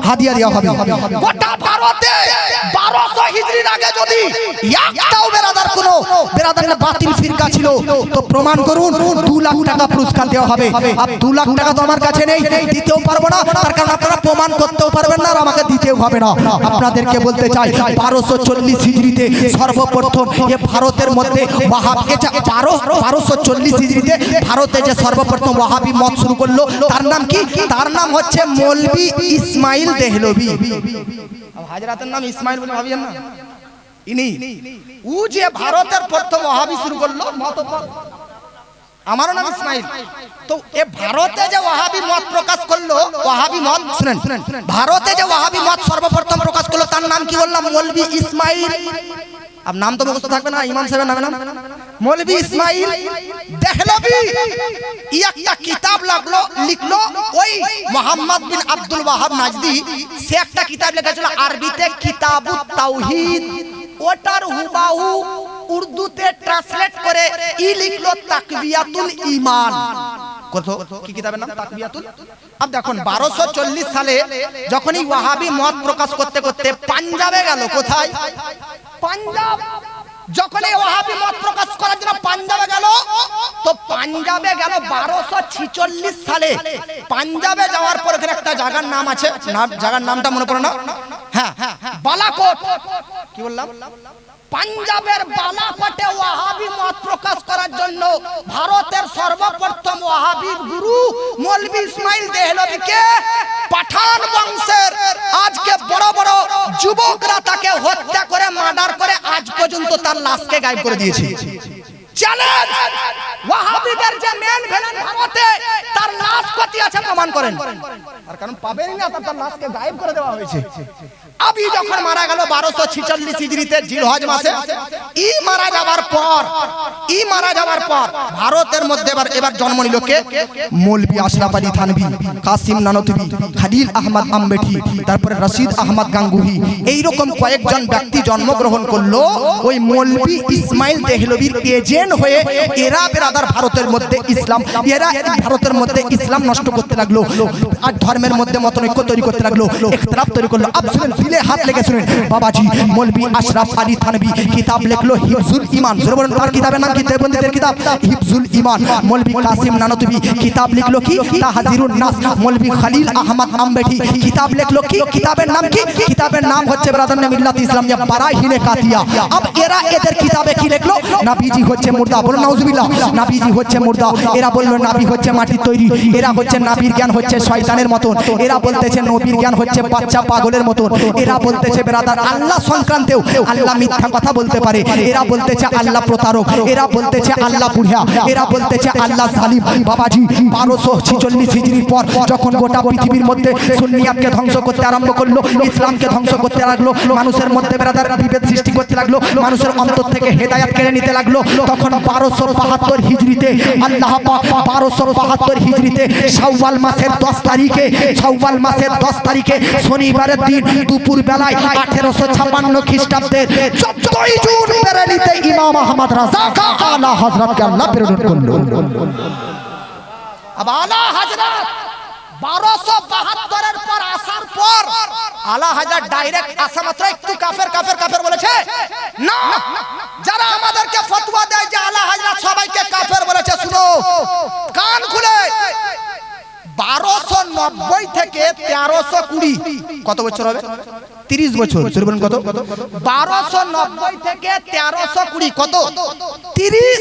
Speaker 2: হাদিয়া দেওয়া হবে। গোটা ভারতে 1200 হিজরির আগে যদি একটাও বেরাদার কোনো বেরাদার না বাতিল ফিরকা ছিল, তো প্রমাণ করুন 2 লাখ টাকা পুরস্কার দেওয়া হবে। আর 2 লাখ টাকা তো আমার কাছে নেই, দিতেও পারবো না, তার কারণ আপনারা প্রমাণ করতেও পারবেন না আর আমাকে দিতেও হবে না। আপনাদেরকে বলতে চাই 1240 হিজরিতে সর্বপ্রথম এ ভারতের মধ্যে ওয়াহাবি 1240 হিজরিতে ভারতে যে সর্বপ্রথম ওয়াহাবি মত শুরু করলো, তার নাম কি? তার নাম হচ্ছে মৌলভী ইসমাইল দেহলভী। হাজরাতের নাম ইসমাইল বলে ভাবিয়েন না, ইনি ও যে ভারতের প্রথম ওয়াহাবি শুরু করলো মত, আমারও নাম ইসমাইল। তো এ ভারতে যে ওয়াহাবি মত প্রকাশ করলো, ওয়াহাবি মত শুনেন, ভারতে যে ওয়াহাবি মত সর্বপ্রথম প্রকাশ করলো, তার নাম কি বললাম? মৌলভী ইসমাইল। अब नाम तो मुझे থাকবে না, ইমাম সাহেবের নাম না, মৌলভী ইসমাইল দেহলভী। একটা কিতাব লিখলো ওই মোহাম্মদ বিন আব্দুল ওয়াহাব নাজদি, সে একটা কিতাব লিখেছিল আরবিতে কিতাবুত তাওহীদ, ওটার হুবাহু উর্দুতে ট্রান্সলেট করে ই লিখলো তাকবিয়াতুল ঈমান। কত কি কিতাবের নাম? তাকবিয়াতুল। अब দেখুন 1240 সালে যখন এই ওয়াহাবি মত প্রকাশ করতে করতে পাঞ্জাবে গেল, কোথায়? পাঞ্জাব। যখন এই ওয়াহাবি মত প্রকাশ করার জন্য পাঞ্জাবে গেল, তো পাঞ্জাবে গেল 1246 সালে। পাঞ্জাবে যাওয়ার পর এখানে একটা জায়গার নাম আছে, জায়গার নামটা মনে পড়ে না, হ্যাঁ বালাকোট। কি বললাম? পাঞ্জাবের বালাকোটে ওয়াহাবি মত প্রকাশ করার জন্য ভারতের সর্বপ্রথম ওয়াহাবি গুরু মৌলভী ইসমাইল দেহলভীকে পাঠান বংশের আজকে বড় বড় যুবকরা তাকে হত্যা করে, মার্ডার করে, আজ পর্যন্ত তার লাশকে গায়েব করে দিয়েছে। চ্যালেঞ্জ, ওয়াহাবিদের যে মেন ভিলেন ভারতে, তার লাশ কোথায় আছে প্রমাণ করেন। আর কারণ পাবেনই না, তার লাশকে গায়েব করে দেওয়া হয়েছে। আবি যখন মারা গেল 1246 হিজরিতে জিলহজ মাসে, ই মারা যাওয়ার পর ভারতের মধ্যে এবার জন্ম নিল কে? মৌলভী আশরাফ আলী থানভী, কাসিম নানতুবি, খালিল আহমদ আম্বেঠি, তারপরে রশিদ আহমদ গাঙ্গুহি, এইরকম কয়েকজন ব্যক্তি জন্মগ্রহণ করলো ওই মৌলভী ইসমাইল দেহলভীর এজেন্ট হয়ে। এরা বেরাদার ভারতের মধ্যে ইসলাম, এরা ভারতের মধ্যে ইসলাম নষ্ট করতে লাগলো, আর ধর্মের মধ্যে মতনৈক্য তৈরি করতে লাগলো, ইখতিলাফ তৈরি করলো। আব শুনেন, দিলে হাত লেগে শুনেন, বাবাজি মৌলভী আশরাফ আলী থানভী কিতাব লিখলো হিফজুল ঈমান। বলুন তার কিতাবের নাম কি? দেওবন্দিদের কিতাব হিফজুল ঈমান। মৌলভী কাসিম নানতুবি কিতাব লিখলো কি? তাহজিরুন নাস। মৌলভী খালিল আহমদ আম্বেঠি কিতাব লিখলো কি? কিতাবের নাম কি? কিতাবের নাম হচ্ছে ব্রাদারনে মিল্লাত ইসলামিয়া বারাহিনে কাতিয়া। अब এরা এদের কিতাবে কি লিখলো? নবীজি হচ্ছে মুর্দা। বলুন নাউজুবিল্লাহ। নবীজি হচ্ছে মুর্দা। এরা বললো নবী হচ্ছে মাটির তৈরি। এরা হচ্ছে নবীর জ্ঞান হচ্ছে শয়তানের মতন। এরা বলতেছে নবীর জ্ঞান হচ্ছে বাচ্চা পাগলের মতন। এরা বলতেছে বেরাদার আল্লাহ সংক্রান্তেও আল্লাহ মিথ্যা কথা বলতে পারে। এরা বলতেছে আল্লাহ প্রতারক। এরা বলতেছে আল্লাহ বুড়া। এরা বলতেছে আল্লাহ জালিম। বাবাজি 1246 হিজরির পর যখন গোটা পৃথিবীর মধ্যে সুন্নিয়াতকে ধ্বংস করতে আরম্ভ করলো, ইসলামকে ধ্বংস করতে লাগলো, মানুষের মধ্যে বেরাদার বিভেদ সৃষ্টি করতে লাগলো, মানুষের অন্তর থেকে হেদায়েত কেড়ে নিতে লাগলো, তখন 1272 হিজরিতে আল্লাহ পাক 1272 হিজরিতে শাওয়াল মাসের 10 তারিখে, শাওয়াল মাসের 10 তারিখে শনিবারের দিন দুপুর বেলায় 1856 খ্রিস্টাব্দের 14 জুন বেরেলিতে ইমাম আহমদ রাজা কা আলা হযরতকে আল্লাহ প্রেরণ করলো। अब आला हजरत 1272 এর পর আসার পর আলা হযরত ডাইরেক্ট আসা মাত্র একটু কাফের বলেছে না। যারা আমাদেরকে ফতোয়া দেয় যে আলা হযরত সবাইকে কাফের বলেছে, শুনো কান খুলে, 1290 থেকে 1320 কত বছর হবে? 30 বছর। বলুন কত? 1290 থেকে 1320 কত? 30।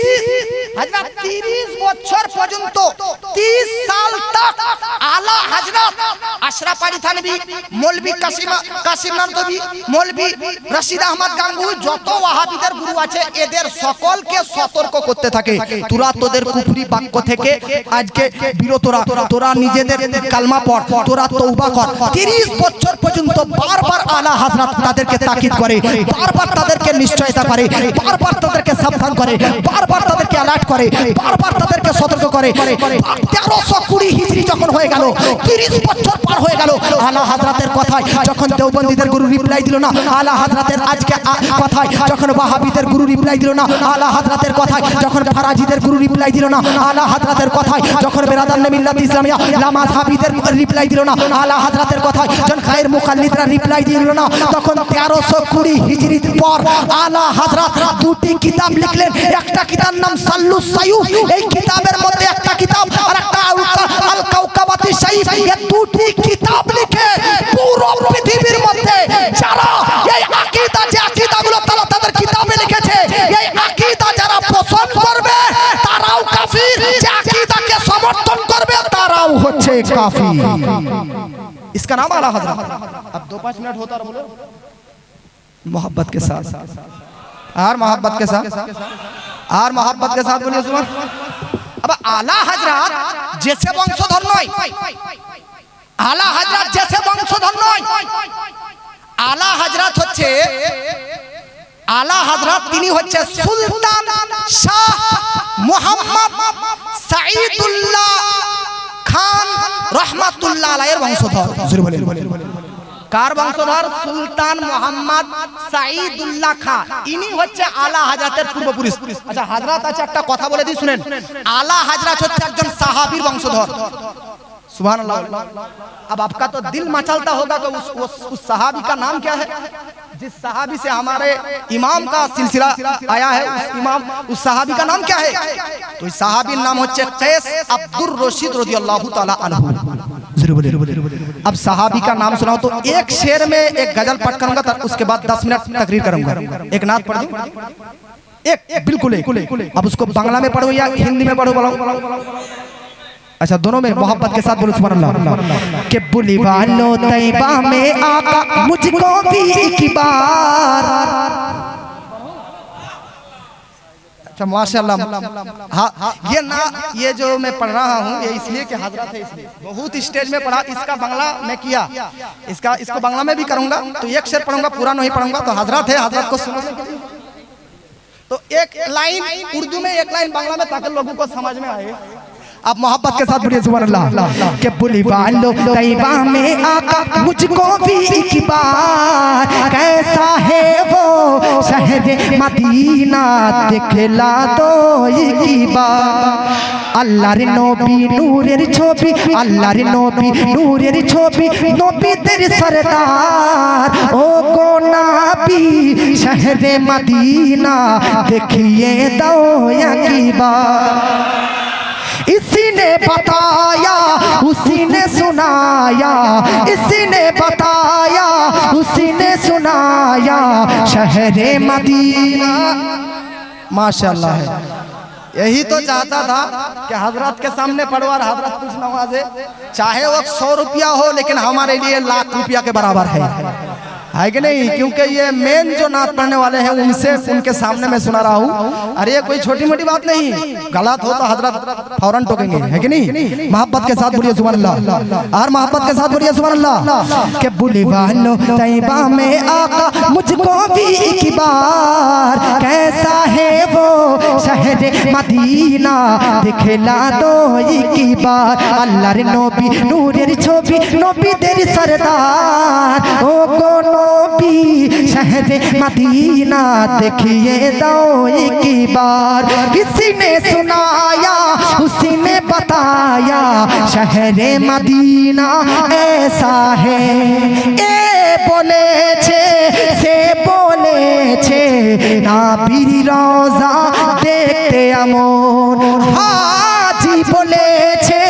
Speaker 2: हजरत 30 বছর পর্যন্ত 30 साल तक आला हजरत अशरफ अली थानवी मौलवी कासिम नरदवी मौलवी रशीद अहमद गांगुही যত ওয়াহাবিদের গুরু আছে এদের সকলকে সতর্ক করতে থাকে তোরা তোদের কুফরি বাক্য থেকে আজকে বিরত রাখ তোরা নিজেদের কালমা পড় তোরা তওবা কর 30 বছর পর্যন্ত বারবার আলা হযরত তাদেরকে তাকিদ করে বারবার তাদেরকে নিশ্চয়তা করে বারবার তাদেরকে সাবধান করে বারবার তাদেরকে অ্যালার্ট করে বারবার তাদেরকে সতর্ক করে 1320 হিজরি যখন হয়ে গেল 30 বছর পার হয়ে গেল আলা হযরতের কথায় যখন দেওবন্দীদের গুরু রিপ্লাই দিল না আলা হযরতের আজকে কথায় যখন ওয়াহাবিদের গুরু রিপ্লাই দিল না আলা হযরতের কথায় যখন ফারাজিদের গুরু রিপ্লাই দিল না আলা হযরতের কথায় যখন বেরাদান মিল্লাত ইসলামিয়া লামাযহাবিদের রিপ্লাই দিল না আলা হযরতের কথায় যখন খায়ের মুকাল্লিদরা রিপ্লাই দিল না তখন 1320 হিজরির পর আলা হযরত দুটি কিতাব লিখলেন একটা কিতাব নাম সাল্লুস সায়ুফ এই কিতাবের মধ্যে একটা কিতাব আর একটা আল কাওকাবাতি শাইফ এই দুটি কিতাব লিখে পুরো পৃথিবীর মধ্যে যারা এই আকীদা যে আকীদাগুলো তারা তাদের কিতাবে লিখেছে এই আকীদা যারা পোষণ করবে তারাও কাফির যে আকীদাকে সমর্থন করবে তারাও হচ্ছে কাফির इसका नाम आला हजरत अब 2-5 मिनट होता और बोलो मोहब्बत के साथ और मोहब्बत के साथ और मोहब्बत के साथ बोलिए सुबह अब आला हजरत जैसे वंशधर नय आला हजरत जैसे वंशधर नय आला हजरत হচ্ছে आला हजरत তিনি হচ্ছে সুলতান শাহ মোহাম্মদ সাঈদুল্লাহ খান রহমাতুল্লাহ আলাইহির বংশধর জোরে বলেন কার বংশধর সুলতান মোহাম্মদ সাঈদুল্লাহ খান ইনি হচ্ছে আলা হযরতের পূর্বপুরুষ আচ্ছা হযরত আছে একটা কথা বলে দিই শুনেন আলা হযরত হচ্ছে একজন সাহাবীর বংশধর सुभान अल्लाह अब आपका तो दिल मचलता होगा कि उस सहाबी का नाम क्या है जिस सहाबी से हमारे इमाम का सिलसिला आया है उस सहाबी का नाम क्या है तो इस सहाबी नाम होचे कैस अब्दुर रशीद रज़ियल्लाहु ताला अन्हु अब सहाबी का नाम सुनाओ तो एक शेर में एक गजल पाठ करूंगा उसके बाद 10 मिनट तकरीर करूंगा एक नात पढ़ दूं एक बिल्कुल अब उसको बांग्ला में पढ़ो या हिंदी में पढ़ो बोलो अच्छा दोनों में मोहब्बत के साथ बोलो सुभान अल्लाह के बुलवा लो तैबा में आका मुझको भी एक बार अच्छा माशाल्लाह हाँ ये जो मैं पढ़ रहा हूँ ये इसलिए कि हजरत है इसलिए बहुत स्टेज में पढ़ा इसका बांग्ला मैं किया इसको बांग्ला में भी करूंगा तो एक शेर पढ़ूंगा पूरा नहीं पढ़ूंगा तो हजरत है हजरत को सुनो तो एक लाइन उर्दू में एक लाइन बांग्ला में ताकि लोगों को समझ में आए अब मोहब्बत के साथ बोलिए सुभान अल्लाह के बुलवा लो तैबा में आका मुझको भी एक बार कैसा है वो शहर मदीना दिखला दो एक बार আল্লাহর নবী নূরের ছবি আল্লাহর নবী নূরের ছবি নবীদের সরদার ও গো নবী শহরে মদিনা দেখিয়ে দাও একবার इसी ने बताया उसी ने सुनाया इसी ने बताया उसी ने सुनाया शहरे मदीना माशाल्लाह है यही तो चाहता था कि हजरत के सामने पढ़ो और हजरत कुछ नवाजे चाहे वो 100 रुपया हो लेकिन हमारे लिए लाख रुपया के बराबर है कि नहीं क्योंकि ये मेन जो नात पढ़ने वाले हैं उनसे उनके सामने मैं सुना रहा हूँ अरे ये कोई छोटी मोटी बात नहीं गलत हो तो हजरत फौरन टोकेंगे है कि नहीं मोहब्बत के साथ बोलिए सुभान अल्लाह और मोहब्बत के साथ बोलिए सुभान अल्लाह के बुलवा लो तैबा में आका मुझको भी एक बार कैसा है वो शहर मदीना दिखला दो एक बार अल्लाहर नबी नूरेर छवि नबीদের सरदार ओ गो नबी शहर मदीना देखिए दो एक बार किसी ने सुनाया उसी ने बताया शहर मदीना ऐसा है ए বলেছে সে বলেছে নবীর রওজা দেখতে এমন হাজি বলেছে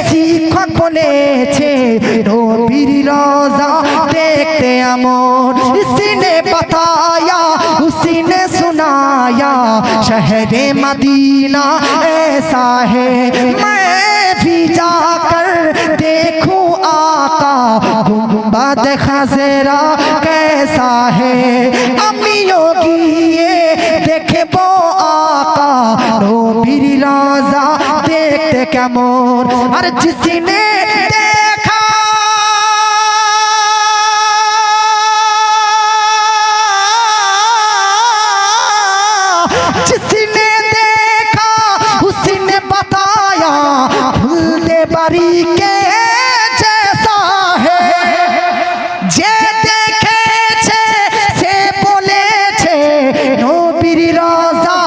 Speaker 2: শিক্ষক বলেছে নবীর রওজা देखते अमोर इसी ने बताया उसी ने सुना
Speaker 1: सुनाया शहरे मदीना ऐसा है मैं भी जाकर देखूं आका गुंबद खज़रा कैसा है अम्मियों की ये देखे वो आका नबीर रोज़ा देखते केमन और जिसने देखा जिसने देखा उसने बताया खुलते बारी के जैसा है जे देखेছে সে বলেছে নবীর রওজা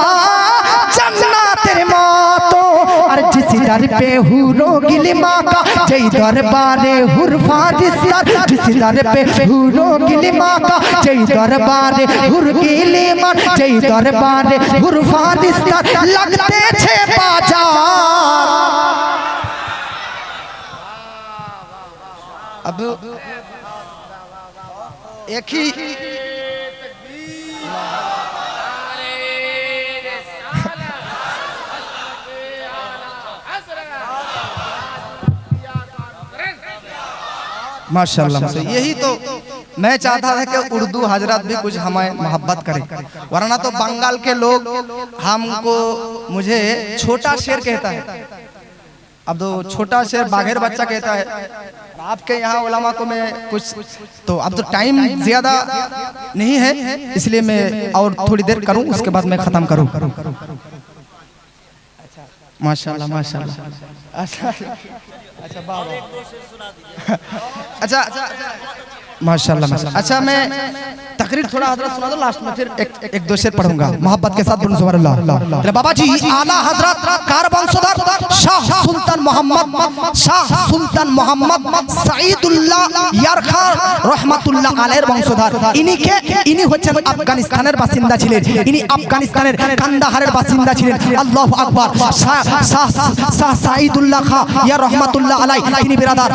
Speaker 1: জান্নাতের মতো আর जिस दर पे हुरो गिलिमा का जय दरबारे हुर फारिस्तार जिस दर पे हुरो गिलिमा का जय दरबारे हुर गिलिमा जय दरबारे हुर फारिस्तार लगते छे बाजार अब एक ही माशाल्लाह यही तो मैं चाहता था कि उर्दू हजरत भी कुछ हमें मोहब्बत करें वरना तो बंगाल के लोग हमको मुझे छोटा शेर कहता है अब तो छोटा शेर बाघेर बच्चा कहता है आपके यहाँ उलमा को मैं कुछ तो अब तो टाइम ज्यादा नहीं है इसलिए मैं और थोड़ी देर करूं उसके बाद मैं खत्म करूं माशाल्लाह माशाल्लाह अच्छा अच्छा बाबा अच्छा माशाल्लाह माशाल्लाह अच्छा मैं तकरीर थोड़ा हजरत सुना दो लास्ट में फिर एक दो शेर पढ़ूंगा मोहब्बत के साथ बोलूं सुभान अल्लाह बाबा जी आला हजरत कार वंशधर शाह सुल्तान मोहम्मद सईदुल्लाह यारखा रहमतुल्लाह अलैहिর বংশধর ইনি হচ্ছেন আফগানিস্তানের বাসিন্দা ছিলেন ইনি আফগানিস্তানের কান্দাহারের বাসিন্দা ছিলেন আল্লাহু আকবার শাহ সাঈদুল্লাহ খান ইয়া রহমাতুল্লাহ আলাই তিনি বিরাদার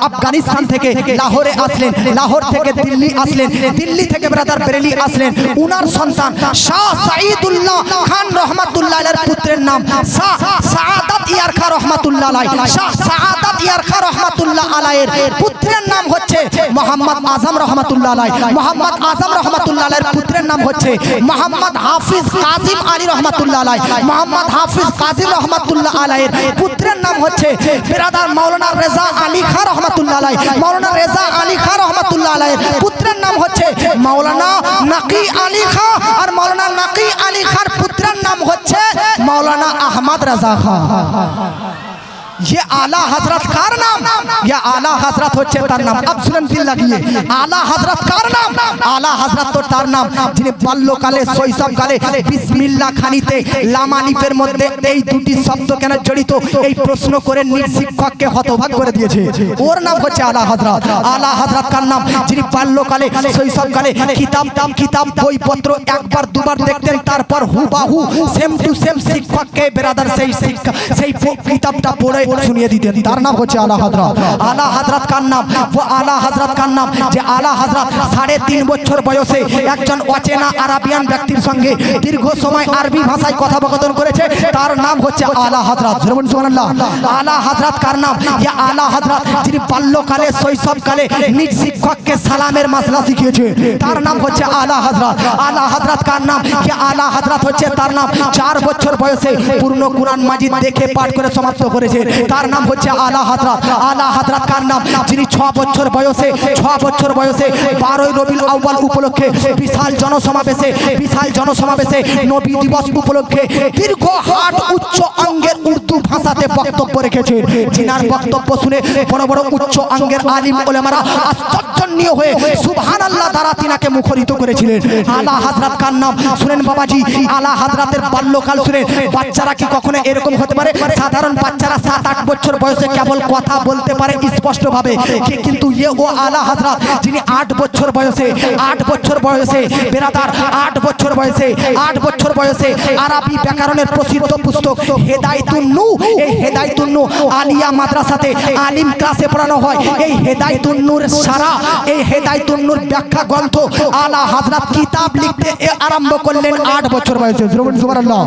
Speaker 1: আফগানিস্তান থেকে লাহোরে আসলেন লাহোর থেকে দিল্লি আসলেন দিল্লি থেকে ব্রাদার বেরেলি আসলেন উনার সন্তান শাহ সাঈদুল্লাহ খান রহমাতুল্লাহ আলাইহির পুত্রের নাম শাহ সাআদাত ইয়ারখা রহমাতুল্লাহ আলাই শাহ সাআদাত ইয়ারখা রহমাতুল্লাহ আলাইহির পুত্রের নাম হচ্ছে মোহাম্মদ আজম রহমাতুল্লাহ আলাই মোহাম্মদ আজম রহমাতুল্লাহ আলাইহির পুত্রের নাম হচ্ছে মোহাম্মদ হাফিজ কাজিম আলী রহমাতুল্লাহ আলাই মোহাম্মদ হাফিজ কাজিম রহমাতুল্লাহ আলাইহির পুত্রের নাম হচ্ছে ব্রাদার মাওলানা রেজা আলী খান রহমাতুল্লাহ আলাই মাওলানা রেজা আলী খান রহমাতুল্লাহ আলাইহির পুত্রের নাম হচ্ছে মাওলানা নাকি আলী খান আর মাওলানা নাকি আলী খান পুত্রের নাম হচ্ছে মাওলানা আহমদ রাজা খান ये आला हजरत कार नाम या आला हजरत হচ্ছে তার নাম अब सुनन दिल লাগিয়ে आला हजरत कार नाम आला हजरत তো তার নাম যিনি বাল্যকালে শৈশবকালে বিসমিল্লাহ খানিতে লামানিফের মধ্যে এই দুটি শব্দ কেন জড়িত এই প্রশ্ন করে নিজ শিক্ষককে হতবাক করে দিয়েছে ওর নাম হচ্ছে আলা হযরত কার নাম যিনি বাল্যকালে শৈশবকালে কিতাব বইপত্র একবার দুবার দেখতেন তারপর হুবাহু সেম টু সেম শিক্ষককে ব্রাদার সেই শিক্ষা সেই কিতাবটা পড়ে सुनिए दीदी तार नाम होचे आला हजरत का नाम वो आला हजरत का नाम जे आला हजरत 3.5 বছর বয়সে একজন অচেনা আরাবিয়ান ব্যক্তির সঙ্গে দীর্ঘ সময় আরবি ভাষায় কথোপকথন করেছে তার নাম হচ্ছে আলা হযরত সুবহানাল্লাহ আলা হযরত কার নাম ইয়া আলা হযরত যিনি বাল্যকালে শৈশবকালে নিজ শিক্ষককে সালামের মাসলা শিখিয়েছে তার নাম হচ্ছে আলা হযরত কার নাম ইয়া আলা হযরত হচ্ছে তার নাম 4 বছর বয়সে পূর্ণ কুরআন মাজিদ দেখে পাঠ করে সমাপ্ত করেছে তার নাম হচ্ছে আলা হযরত কার নাম যিনি 6 বছর বয়সে 12 রবিউল আউয়াল উপলক্ষে বিশাল জনসমাবেশে নবী দিবস উপলক্ষে দীর্ঘ হাট উচ্চ অঙ্গের উর্দু ভাষাতে বক্তব্য রেখেছেন যিনার বক্তব্য শুনে বড় বড় উচ্চ অঙ্গের আলিম উলামারা আশ্চর্যান্বিত হয়ে সুবহানাল্লাহ দ্বারা তিনাকে মুখরিত করেছিলেন আলা হযরত কার নাম শুনেন বাবাজি আলা হযরতের বাল্যকাল শুনে বাচ্চারা কি কখনো এরকম হতে পারে সাধারণ বাচ্চারা 7-8 বছর বয়সে কেবল কথা বলতে পারে স্পষ্ট ভাবে কিন্তু ইয়ে ও আলা হযরত যিনি 8 বছর বয়সে বেরাদার 8 বছর বয়সে আরবি ব্যাকরণের প্রসিদ্ধ পুস্তক হেদায়েতুন নূর এই হেদায়েতুন নূর আলিয়া মাদ্রাসাতে আলিম ক্লাসে পড়ানো হয় এই হেদায়েতুন নূরের সারা এই হেদায়েতুন নূর ব্যাখ্যা ব্যাখ্যা গ্রন্থ আলা হযরত কিতাব লিখতে আরম্ভ করলেন 8 বছর বয়সে। সুবহানাল্লাহ।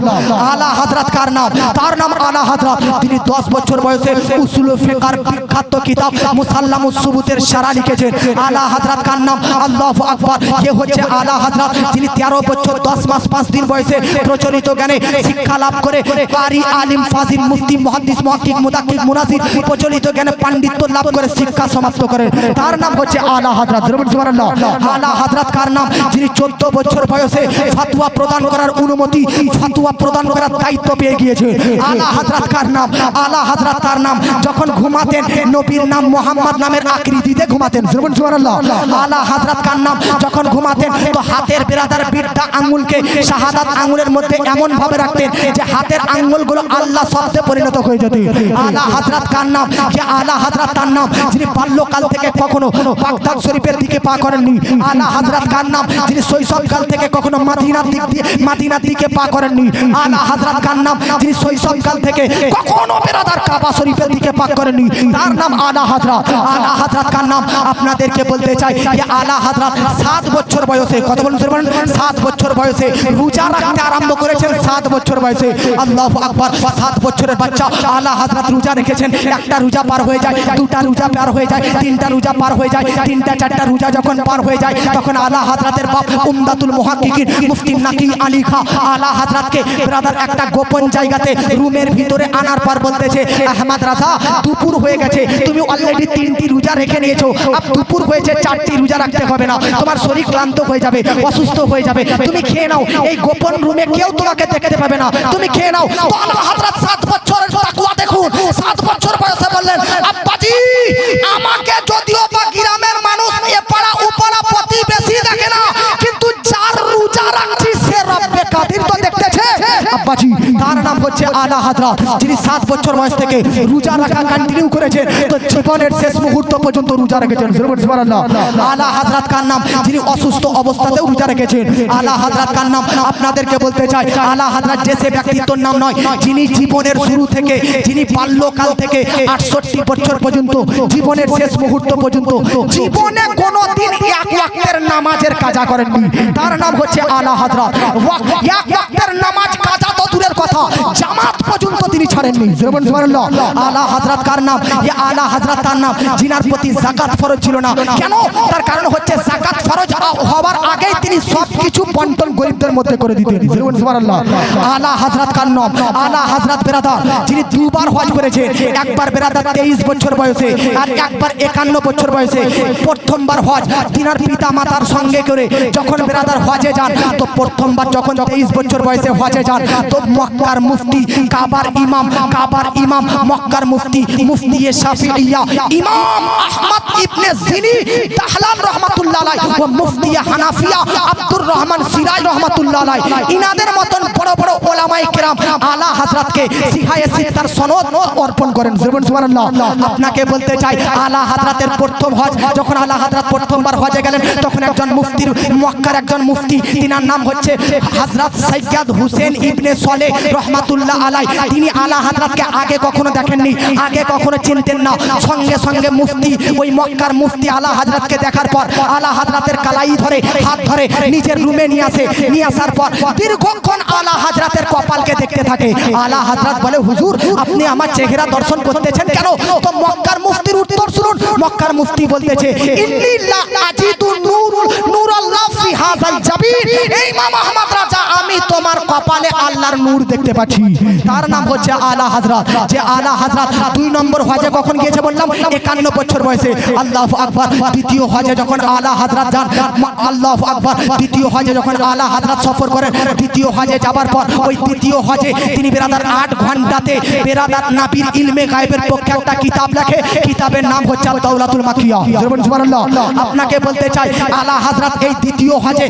Speaker 1: আলা হযরত কার নাম? তার নাম আলা হযরত। তিনি 10 বছর বয়সে উসুল ফিকহর বিখ্যাত কিতাব মুসাল্লামুস সুবুতের শারা লিখেছেন। আলা হযরত কার নাম? আল্লাহু আকবার। এ হচ্ছে আলা হযরত, যিনি 13 বছর 10 মাস 5 দিন বয়সে প্রচলিত জ্ঞানে শিক্ষা লাভ করে কারি আলিম ফাজিল মুফতি মুহাদ্দিস মুহাক্কিক মুদাক্কিক মুনাজির প্রচলিত জ্ঞানে পাণ্ডিত্য লাভ করে শিক্ষা সমাপ্ত করেন। তার নাম হচ্ছে আলা হযরত। সুবহানাল্লাহ। আলা হযরত কার নাম? যিনি 14 বছর বয়সে ফতোয়া প্রদান করার অনুমতি, ফতোয়া প্রদান করার দায়িত্ব পেয়ে গিয়েছে। আলা হযরত কার নাম? আলা হযরত তার নাম যখন ঘুমাতেন নবীর নাম মুহাম্মদ নামের আকৃতিতে ঘুমাতেন। সুবহানাল্লাহ। আলা হযরত কার নাম? যখন ঘুমাতেন তো হাতের বিরাদার বিদ্যা আঙ্গুলকে শাহাদাত আঙ্গুলের মধ্যে এমন ভাবে রাখতেন যে হাতের আঙ্গুলগুলো আল্লাহ শব্দে পরিণত হয়ে যেত। আলা হযরত কার নাম? যে আলা হযরত তার নাম যিনি বাল্যকাল থেকে কখনো বাগদাদ শরীফের দিকে পা করেননি। আলা হযরত কার নাম? যিনি শৈশবকাল থেকে কখনো মাদিনার দিকে পা করেননি। আলা হযরত কার নাম? যিনি শৈশবকাল থেকে কখনো বেরাদার কাবা শরীফের দিকে পা করেননি। তার নাম আলা হযরত। আলা হযরত কার নাম? আপনাদেরকে বলতে চাই যে আলা হযরত 7 বছর বয়সে, কত বলুন 7 বছর বয়সে রোজা রাখতে আরম্ভ করেছেন। 7 বছর বয়সে। আল্লাহু আকবার। 7 বছরের বাচ্চা আলা হযরত রোজা রেখেছেন। একটা রোজা পার হয়ে যায়, দুটা রোজা পার হয়ে যায়, তিনটা রোজা পার হয়ে যায়, তিনটা চারটা রোজা যখন পার হয়ে যায় তখন আলা হযরতের বাপ উমদাতুল মুহাক্কিকিন মুফতি নাকি আলী খাঁ আলা হযরতকে ব্রাদার একটা গোপন জায়গাতে রুমের ভিতরে আনার পর বলতেছে, আহমদ রাজা দুপুর হয়ে গেছে, তুমি অলরেডি 3টি রোজা রেখে নিয়েছো, আব দুপুর হয়েছে 4টি রোজা রাখতে হবে না, তোমার শরীর ক্লান্ত হয়ে যাবে, অসুস্থ হয়ে যাবে, তুমি খেয়ে নাও, এই গোপন রুমে কেউ তোমাকে দেখতে পাবে না, তুমি খেয়ে নাও। তো আলা হযরত 7 বছরের তাকওয়া দেখুন, 7 বছর বয়সে বললেন, আব্বাজি আমাকে যদিও বা গ্রামের মানুষ এ পাড়া উপাড়া প্রতিবেশী দেখে না, কিন্তু যার রোজা রাখছি সে রব্বে কাদির তো দেখতেছে। আব্বাজি তার নাম হচ্ছে আলা হযরত, যিনি 7 বছর বয়স থেকে রোজা রাখা কন্টিনিউ করেছেন, তো জীবনের শেষ মুহূর্ত পর্যন্ত রোজা রেখেছেন। সুবহানাল্লাহ। আলা হযরত কার নাম? যিনি অসুস্থ অবস্থাতেও রোজা রেখেছেন। আলা হযরত কার নাম? আপনাদেরকে বলতে চাই আলা হযরত যে ব্যক্তিত্বের নাম নয়, যিনি জীবনের শুরু থেকে, যিনি বাল্যকাল থেকে 68 বছর পর্যন্ত জীবনের শেষ মুহূর্ত পর্যন্ত জীবনে কোনোদিন এক ওয়াক্তের নামাজের কাজা করেননি। তার নাম হচ্ছে আলা হযরত। এক ওয়াক্তের নামাজ কাজা তো দূরের কথা, জামাত পর্যন্ত তিনি ছাড়েননি। সুবহানাল্লাহ। আলা হযরত কার নাম? এই আলা হযরত তার নাম যিনার প্রতি যাকাত ফরজ ছিল না। কেন? তার কারণ হচ্ছে যাকাত ফরজ হওয়ার আগেই তিনি সবকিছু বন্টন গরিবদের মধ্যে করে দিতেন। সুবহানাল্লাহ। আলা হযরত কার নাম? আলা হযরত বেরাদার, যিনি দুবার হজ করেছে, একবার বেরাদার 23 বছর বয়সে আর একবার 51 বছর বয়সে। প্রথমবার হজ তিনার পিতা মাতার সঙ্গে করে যখন বেরাদার হজে যান, তো প্রথমবার যখন 23 বছর বয়সে হজে যান, তো মক্কার মুফতি কাবার ইমাম মক্কার মুফতি শাফিঈয়া ইমাম আহমদ ইবনে জিনি দাহলান রাহমাতুল্লাহ আলাইহি ও মুফতি হানাফিয়া আব্দুর রহমান সিরাজ রাহমাতুল্লাহ আলাইহি, ইনাদের মতন বড় বড় উলামায়ে কেরাম আলা হযরতকে সিহায়ে সিত্তার সনদ অর্পণ করেন। সুবহানাল্লাহ। আপনাকে বলতে চাই আলা হযরতের প্রথম হজ যখন আলা হযরত প্রথমবার হজে গেলেন, তখন একজন মুফতির মক্কার একজন মুফতি, তিনার নাম হচ্ছে হযরত সৈয়দ হুসেন ইবনে সলেহ রাহমাতুল্লাহ আলাইহি, তিনি আলা হযরতকে আগে কখনো দেখেননি, আগে কখনো চিনতেন না। সঙ্গে সঙ্গে মুফতি, ওই মক্কার মুফতি আলা হযরতকে দেখার পর আলা হযরতের কালাই ধরে হাত ধরে নিজের রুমে নিয়ে আসার পর দীর্ঘক্ষণ আলা হযরতের কপালকে দেখতে থাকে। আলা হযরত বলে, হুজুর আপনি আমার চেহারা দর্শন করতেছেন কেন? তো মক্কার মুফতির উত্তর শুনুন। মক্কার মুফতি বলতেছে, ইন্নী লা আজিদু নূরাল্লাহ ফি হাযাল জাবিন, এই ইমাম আহমদ রাজা আমি তোমার কপালে আল্লাহর নূর দেখতে পাচ্ছি। তার নাম হচ্ছে আলা হযরত। যে আলা হযরত 2 নম্বর হজে কখন গিয়েছে বললাম? 51 বছর বয়সে। আল্লাহু আকবার। দ্বিতীয় হজে যখন আলা হযরত যান, আল্লাহু আকবার, দ্বিতীয় হজে যখন আলা হযরত সফর করেন, দ্বিতীয় হজে যাবার পর ওই দ্বিতীয় হজে তিনি বেরাদার 8 ঘন্টাতে বেরাদার নবীর ইলমে গায়েবের পক্ষে একটা কিতাব লেখে, কিতাবের নাম হচ্ছে দাওলাতুল মাকিয়া। সুবহানাল্লাহ। আপনাকে বলতে চাই আলা হযরত এই দ্বিতীয় হজে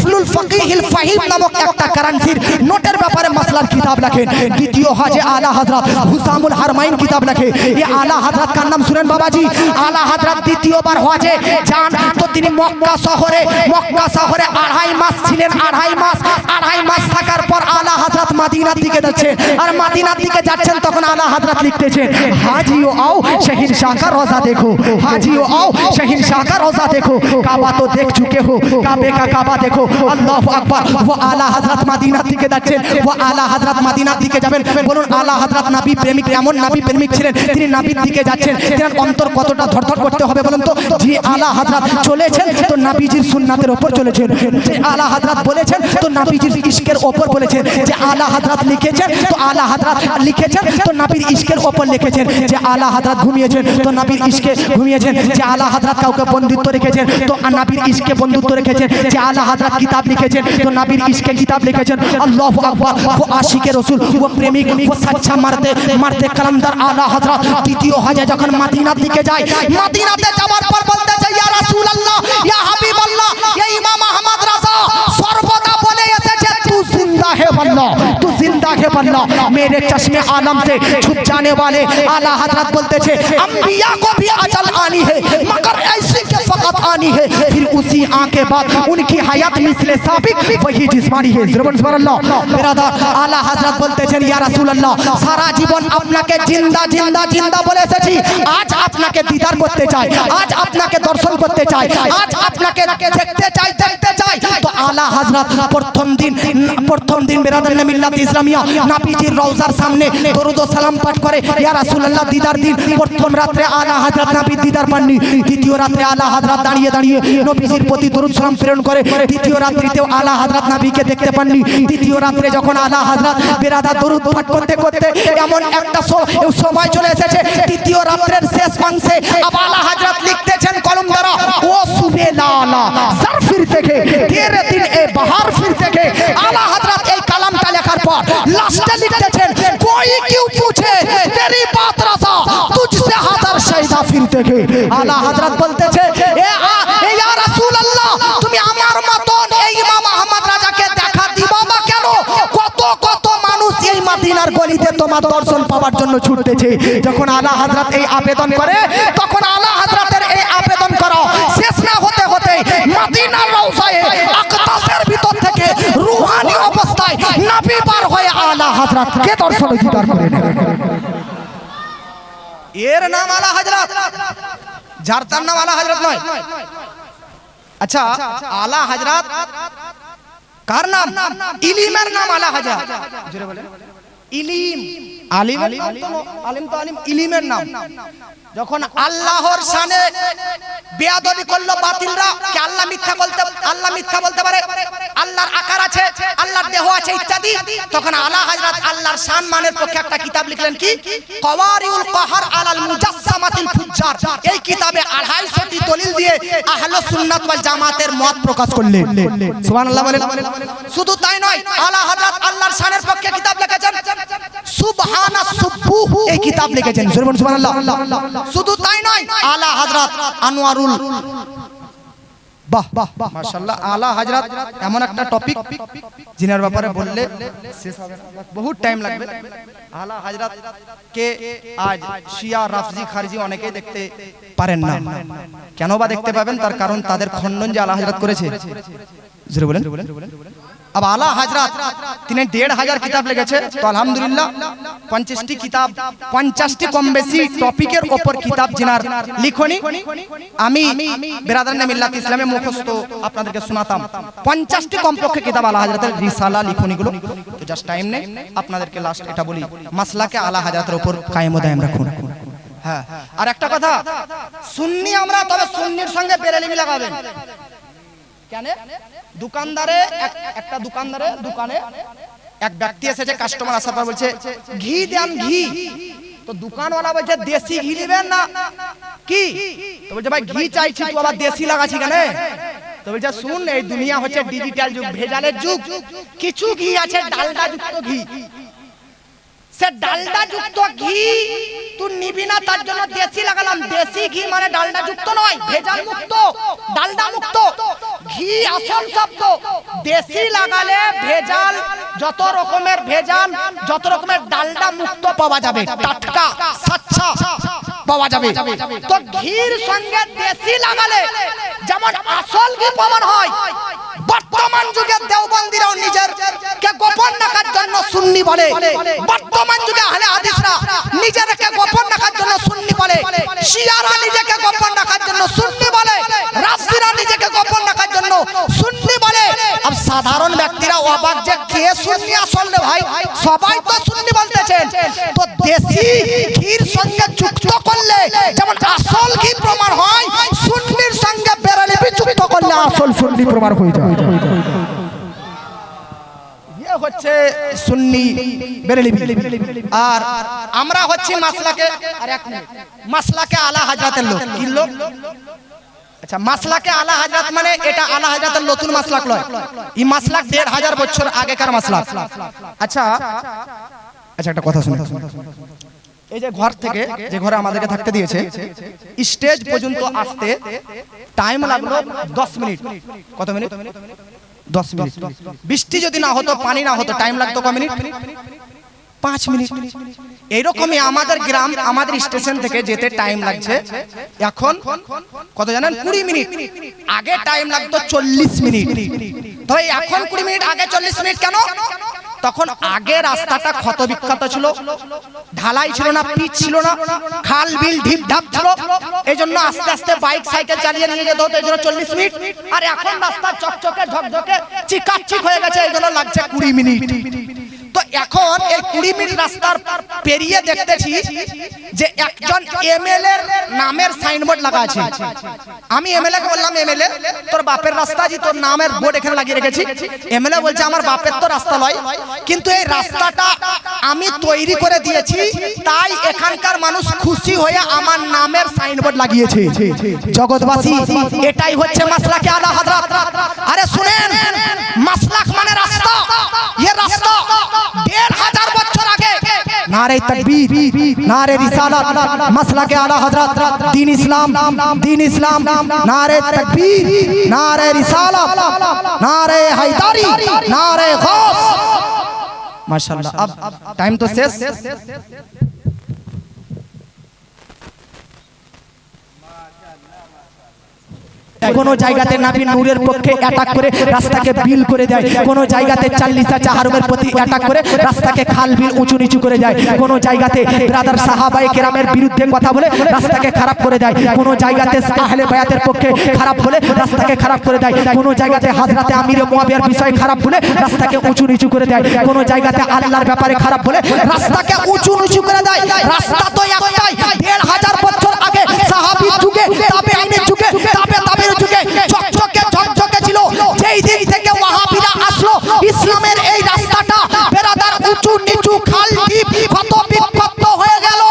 Speaker 1: মিসলুল ফাকিহিল ফাহিম নামক একটা কারেন্সির নোটের ব্যাপারে মাসলার কিতাব লেখেন। দ্বিতীয় হাজে আলা হযরত হুসামুল হারমাইন কিতাব লেখে। এই আলা হযরত কার নাম শুনেন বাবাজি? আলা হযরত দ্বিতীয়বার হজে যান তো তিনি মক্কা শহরে 2.5 মাস ছিলেন। 2.5 মাস থাকার পর আলা হযরত মদিনার দিকে যাচ্ছেন। আর মদিনার দিকে যাচ্ছেন তখন আলা হযরত লিখতেছেন, हाजियो आओ शहंशाह का रोजा देखो, हाजियो आओ शहंशाह का रोजा देखो। काबा तो देख चुके हो, काबे का काबा देखो। अल्लाह अकबर। वो आला हजरत मदीना दिखे যাচ্ছেন, वो आला हजरत मदीना दिखे যাবেন। বলুন আলা হযরত নবী প্রেমিক, এমন নবী প্রেমিক ছিলেন তিনি নবীর দিকে যাচ্ছেন, তার অন্তর কতটা ধড়ধড় করতে হবে বলুন তো? যে আলা হযরত চলেছেন তো নবীজির সুন্নাতের উপর চলেছেন। যে আলা হযরত বলেছেন তো নবীজির ইশকের উপর বলেছেন। যে আলা হযরত লিখেছেন তো আলা হযরত লিখেছেন তো নবীর ইশকের উপর লিখেছেন। যে আলা হযরত ঘুমিয়েছেন তো নবীর ইশকে ঘুমিয়েছেন। যে আলা হযরত কাউকে বন্ধুত্ব রেখেছেন তো নবীর ইশকে বন্ধুত্ব রেখেছেন। যে আলা হযরত কিতাব লিখেছেন তো নবীর ইশকে কিতাব লিখেছেন। আল্লাহু আকবার। वो आशिके रसूल, वो प्रेमिक, वो सच्चा मर्दे कलमदार आला हजरत দ্বিতীয় হজে যখন মদিনার দিকে যায়, মদিনাতে যাওয়ার পর বলতে চাই, ইয়া রাসূলুল্লাহ, ইয়া হাবিবাল্লাহ, ইয়া ইমাম আহমদ রাজা সর্বদা বলে এসেছে, तू जिंदा है वल्लाह, तू जिंदा है वल्लाह, मेरे चश्मे आलम से छुप जाने वाले आला हजरत बोलते थे, अंबिया को भी अजल आनी है मगर ऐसी के फकत आनी है। फिर उसी आंख के बाद उनकी हयात मिसले साबिक वही जिस्मानी है। सुबहानअल्लाह। बिरादर आला हजरत बोलते थे, या রাসূলুল্লাহ, সারা জীবন আপনাকে জিন্দা জিন্দা জিন্দা বলে এসেছি, আজ আপনাকে দিদার করতে চাই, আজ আপনাকে দর্শন করতে চাই, আজ আপনাকে দেখতে চাই। তো আলা হযরত প্রথম দিন বিরাদর মিল্লাত ইসলামিয়া নবীজির রওজার সামনে দরুদ ও সালাম পাঠ করে। ইয়া রাসূলুল্লাহ, দিদার দিন প্রথম রাতে আলা হযরত নবীর দিদার পাননি। দ্বিতীয় রাতে আলা হযরত দাঁড়িয়ে নবীজির প্রতি দরুদ সালাম প্রেরণ করে। দ্বিতীয় রাত্রিতেও আলা হযরত নবীকে দেখতে পাননি। তৃতীয় রাতে যখন আলা হযরত বিরাদর দরুদ পাঠ করতে করতে এমন একটা সময় চলে এসেছে, তৃতীয় রাতের শেষ অংশে আলা হযরত লিখতেছেন কলম দ্বারা, ও সুবে লালা জার ফিরতে কে তেরে দিন এ বাহার ফিরতে কে। আলা হযরত এই কালামটা লেখার পর লাস্টে লিখতেছেন, कोई क्यों पूछे तेरी बात रसा तुझसे হাজার শাইদা ফিরতে কে। আলা হযরত বলতেছে, এ ইয়া রাসূলুল্লাহ, তুমি আমার মতন এই ইমাম আহমদ রাজাকে দেখা দিবা না কেন? কত মানুষ এই মদিনার গলিতে তোমার দর্শন পাওয়ার জন্য ছুটতেছে। যখন আলা হযরত এই আবেদন করে, তখন আলা হযরতের এই আবেদন করা শেষ না হতে মদিনার রওজায়ে আকদাসের ভিতর থেকে রূহানি অবস্থায় নবী পার হয়ে আলা হযরতকে দর্শন দিদার করে নেন।
Speaker 2: এর নাম আলা হযরত, যার তার নাম আলা হযরত নয়। আচ্ছা, আলা হযরত কার নাম? ইলিমের নাম আলা হযরত। জোরে বলেন। ইলিম, আলিম তো আলিম, ইলিমের নাম। যখন আল্লাহর শানে বেয়াদবি করলো বাতিলরা, কি আল্লাহ মিথ্যা বলতে পারে, আল্লাহর আকার আছে, আল্লাহর দেহ আছে ইত্যাদি, তখন আলা হযরত আল্লাহর শান মানের পক্ষে একটা কিতাব লিখলেন, কি কওয়ারিউল কাহার আলাল মুজাসসামাতিল ফুজ্জার। এই কিতাবে 250টি দলিল দিয়ে আহলে সুন্নাত ওয়াল জামাতের মত প্রকাশ করলেন। সুবহানাল্লাহ বলেন। শুধু তাই নয়, আলা হযরত আল্লাহর শানের পক্ষে কিতাব লিখেছেন, সুবহানাস সুবুহ, এই কিতাব লিখেছেন। সুবহানাল্লাহ। শুধু তাই নয়, আলা হযরত আনোয়ারুল, বাহ মাশাআল্লাহ, আলা হযরত এমন একটা টপিক জিনার ব্যাপারে বললে শেষ হবে না, বহুত টাইম লাগবে। আলা হযরত কে আজ শিয়া, রাফজি, খারজি অনেকেই দেখতে পারেন না। কেন বা দেখতে পাবেন? তার কারণ তাদের খণ্ডন যে আলা হযরত করেছে। জোরে বলেন। अब आला हजरत তিনি 1500 কিতাব লিখেছে। তো আলহামদুলিল্লাহ 50টি কিতাব, 50টি কম বেশি টপিকের উপর কিতাব জিনার লিখনি আমি বিরাদরানে মিল্লাত ইসলামে মুখস্থ আপনাদেরকে শোনাতাম। 50টি কমপক্ষে কিতাব আলা হযরতের রিসালা লিখনিগুলো। তো জাস্ট টাইম নেই, আপনাদেরকে লাস্ট এটা বলি, মাসলাকে আলা হযরতের উপর কায়েম ও দায়েম রাখুন। হ্যাঁ, আর একটা কথা, সুন্নি আমরা, তবে সুন্নির সঙ্গে বেরেলমি লাগাবেন। কেন? দোকানদারে একটা দোকানে এক ব্যক্তি এসেছে, কাস্টমার আসার পর বলছে ঘি দেন ঘি। তো দোকানওয়ালা বলছে দেশি ঘি নেবেন না কি? তো বলছে ভাই ঘি চাইছি, তুই আবার দেশি লাগাচ্ছি কেন? তো বলছে শুন, এই দুনিয়া হচ্ছে ডিজিটাল যুগ, ভেজালের যুগ। কিছু ঘি আছে ডালডা যুক্ত ঘি, সে ডালডা যুক্ত ঘি তুই নিবি না, তার জন্য দেশি লাগালাম। দেশি ঘি মানে ডালডা যুক্ত নয়, ভেজাল মুক্ত, ডালডা মুক্ত। ঘি আসল শব্দ। দেশি লাগালে ভেজাল, যত রকমের ভেজাল, যত রকমের ডালডা মুক্ত পাওয়া যাবে, টাটকা স্বচ্ছ পাওয়া যাবে। তো ঘির সঙ্গে দেশি লাগালে যেমন আসল ঘি প্রমাণ হয়, বর্তমান যুগে দেওবন্দিরাও নিজের কে গোপন রাখার জন্য সুন্নি বলে, বর্তমান যুগে আহলে হাদিসরা নিজেরকে গোপন রাখার জন্য সুন্নি বলে, শিয়ারা নিজেকে গোপন রাখার জন্য সুন্নি বলে, রাফিরা নিজেকে গোপন রাখার জন্য সুন্নি বলে। अब সাধারণ ব্যক্তিরা অবাক যে কে সুন্নি আসল রে ভাই, সবাই তো সুন্নি বলতেছেন। তো দেশি ঘির সঙ্গে যুক্ত করলে যেমন আসল ঘি প্রমাণ হয়, সুন্নির সঙ্গে বেরেলবি যুক্ত করলে আসল সুন্নি প্রমাণ হয়ে যায়। ये হচ্ছে সুন্নি বেরেলবি। আর আমরা হচ্ছে মাসলাকে, আর এক মিনিট, মাসলাকে আলা হযরতের লোক। কি লোক? আচ্ছা, মাসলাকে আলা হযরত মানে এটা আলা হযরতের নতুন মাসলাক নয়, এই মাসলাক ১৫০০ বছর আগেকার মাসলাক। আচ্ছা আচ্ছা, একটা কথা শুনুন। এই যে ঘর থেকে, যে ঘরে আমাদেরকে থাকতে দিয়েছে, স্টেজ পর্যন্ত আসতে টাইম লাগলো 10 মিনিট। কত মিনিট? 10 মিনিট। বৃষ্টি যদি না হতো, পানি না হতো, টাইম লাগতো কত মিনিট? 5 মিনিট। এইরকমই আমাদের গ্রাম, আমাদের স্টেশন থেকে যেতে টাইম লাগছে এখন কত জানেন? 20 মিনিট। আগে টাইম লাগতো 40 মিনিট। তো এখন 20 মিনিট, আগে 40 মিনিট কেন? তখন আগে রাস্তাটা ক্ষত বিক্ষত ছিল, ঢালাই ছিল না, পিচ ছিল না, খাল বিল ঢিপ ঢাপ ছিল, এই জন্য আস্তে আস্তে বাইক সাইকেল চালিয়ে নিয়ে যেতে হতো, এই জন্য 40 মিনিট। আর এখন রাস্তা চকচকে ঝকঝকে চিকাচিক হয়ে গেছে, এই জন্য লাগছে 20 মিনিট। তো এখন এই 20 মিনিট রাস্তার পেরিয়ে দেখতেছি যে একজন এমএলএ এর নামের সাইনবোর্ড লাগা আছে। আমি এমএলএ কে বললাম, এমএলএ তোর বাপের রাস্তা, জি তোর নামের বোর্ড এখানে লাগিয়ে রেখেছি। এমএলএ বলছে আমার বাপের তো রাস্তা নয়, কিন্তু এই রাস্তাটা আমি তৈরি করে দিয়েছি, তাই এখানকার মানুষ খুশি হয়ে আমার নামের সাইনবোর্ড লাগিয়েছে। জগৎবাসী, এটাই হচ্ছে মাসলাকে আলা হযরত। আরে শুনেন, মাসলাক মানে রাস্তা। এই রাস্তা ১৫০০ বছর আগে নারে তাকবীর, নারে রিসালাত, মাসলাকে আলা হযরত, দ্বীন ইসলাম, দ্বীন ইসলাম, নারে তাকবীর, নারে রিসালাত, নারে হায়দারি, নারে গাউস। মাশাআল্লাহ। अब टाइम तो शेष। কোন জায়গাতে নবীর নূরের পক্ষে অ্যাটাক করে রাস্তাকে বিল করে দেয়, কোন জায়গাতে 40 চাহারুমের প্রতি অ্যাটাক করে রাস্তাকে খাল বিল উঁচু নিচু করে দেয়, কোন জায়গাতে ব্রাদার সাহাবায়ে কেরামের বিরুদ্ধে কথা বলে রাস্তাকে খারাপ করে দেয়, কোন জায়গাতে আহলে বায়াতের পক্ষে খারাপ বলে রাস্তাকে খারাপ করে দেয়, কোন জায়গাতে হযরতে আমিরে মুয়াবিয়ার বিষয় খারাপ বলে রাস্তাকে উঁচু নিচু করে দেয়, কোন জায়গাতে আল্লাহর ব্যাপারে খারাপ বলে রাস্তাকে উঁচু নিচু করে দেয়। রাস্তা তো একটাই। ১৫০০ বছর আগে সাহাবীর যুগে, তাবেঈনের যুগে, তাবেঈর যুগে চকচকে ঝকঝকে ছিল। যেই দিন থেকে ওয়াহাবিরা আসলো, ইসলামের এই রাস্তাটা বেরাদার উঁচু নিচু খাল ঢিপ ক্ষত বিক্ষত হয়ে গেল।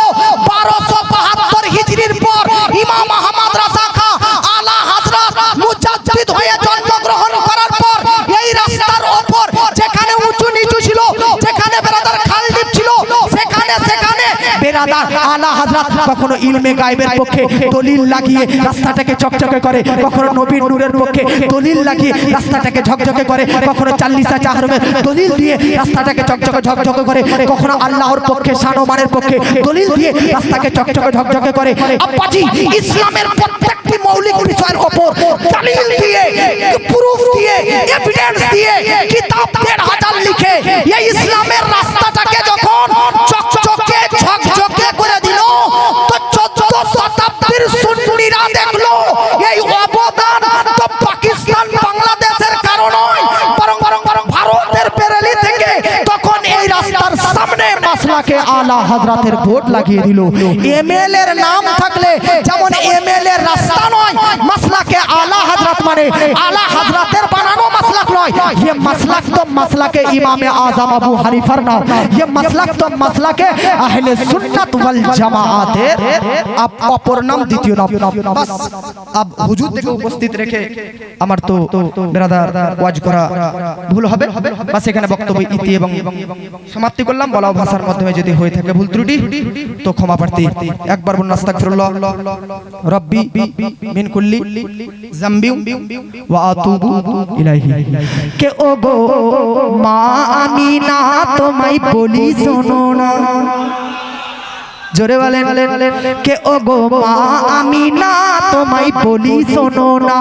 Speaker 2: 1272 হিজরির পর ইমাম আহমদ রাজা খাঁ আলা হযরত মুজাদ্দিদ হয়ে জন্মগ্রহণ করার পর এই রাস্তার উপর যেখানে উঁচু নিচু ছিল, যেখানে বেরাদার খাল ঢিপ ছিল, সেখানে বেরাদার আলা হযরত কখনো ইলমে গায়বের পক্ষে দলিল লাগিয়ে রাস্তাটাকে চকচকে করে, কখনো নবীর নূরের পক্ষে দলিল লাগিয়ে রাস্তাটাকে ঝকঝকে করে, কখনো 40 চাহারুমের দলিল দিয়ে রাস্তাটাকে চকচকে ঝকঝকে করে, কখনো আল্লাহর পক্ষে শানওয়ানের পক্ষে দলিল দিয়ে রাস্তাকে চকচকে ঝকঝকে করে। আব্বাজি, ইসলামের প্রত্যেকটি মৌলিক বিষয়ের উপর দলিল দিয়ে, প্রুফ দিয়ে, এভিডেন্স দিয়ে কিতাব ১৫০০ লিখে এই ইসলামের রাস্তাটাকে যখন চকচকে ঝকঝকে করে দিল, তো 14 শতাব্দীর সুন্নিরা দেখলো এই অবদান তো পাকিস্তান বাংলাদেশের কারণ নয়, বরং ভারতের বেরেলি থেকে তখন এই রাস্তার সামনে মাসলাকে আলা হযরতের বোর্ড লাগিয়ে দিল। এমএলএ এর নাম থাকলে যেমন এমএলএ রাস্তা নয়, মাসলাকে আলা হযরত মানে আলা হযরতের বানানো মাসলাক নয়,
Speaker 1: নয়, ये मसलक तो मसलक इमाम आजम अबू हनीफार ना, ये मसलक तो मसलक अहले सुन्नत वल जमाआतेर अब অপর নাম দ্বিতীয় নাম। বাস अब হুজুর থেকে উপস্থিত রেখে আমার তো ব্রাদার ওয়াজ করা ভুল হবে, বাস এখানে বক্তব্য ইতি এবং সমাপ্তি করলাম। বলা ভাষার মাধ্যমে যদি হয়ে থাকে ভুল ত্রুটি তো ক্ষমা প্রার্থী। একবার বলুন আস্তাগফিরুল্লাহ রব্বি মিন কুল্লি যামবি ওয়া আতুবু ইলাইহি। কে ও গো মা আমিনা তোমায় বলি শোনো না, জোরে বলেন কে ও গো মা আমিনা তোমায় বলি শোনো না,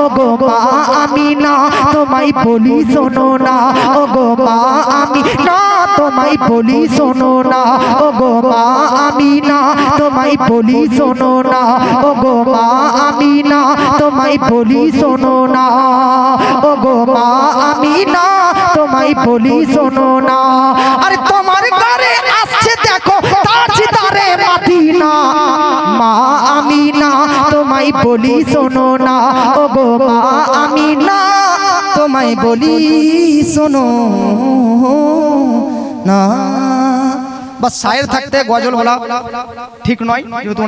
Speaker 1: ও গো মা আমিনা তোমায় বলি শোনো না, ও গো মা আমিনা তোমায় বলি শোনো না, ও গো মা আমিনা তোমায় বলি শোনো না, ও গো মা আমিনা তোমায় বলি শোনো না, ও গো মা আমিনা তোমায় বলি শোনো না। আরে তোমার ঘরে আসছে দেখো তাজদারে মদিনা, মা আমিনা তোমায় বলি শোনো না, ও গো মা আমিনা তোমায় বলি শোনো না। বাস শায়ের থাকতে গজল বলা ঠিক নয়, যেহেতু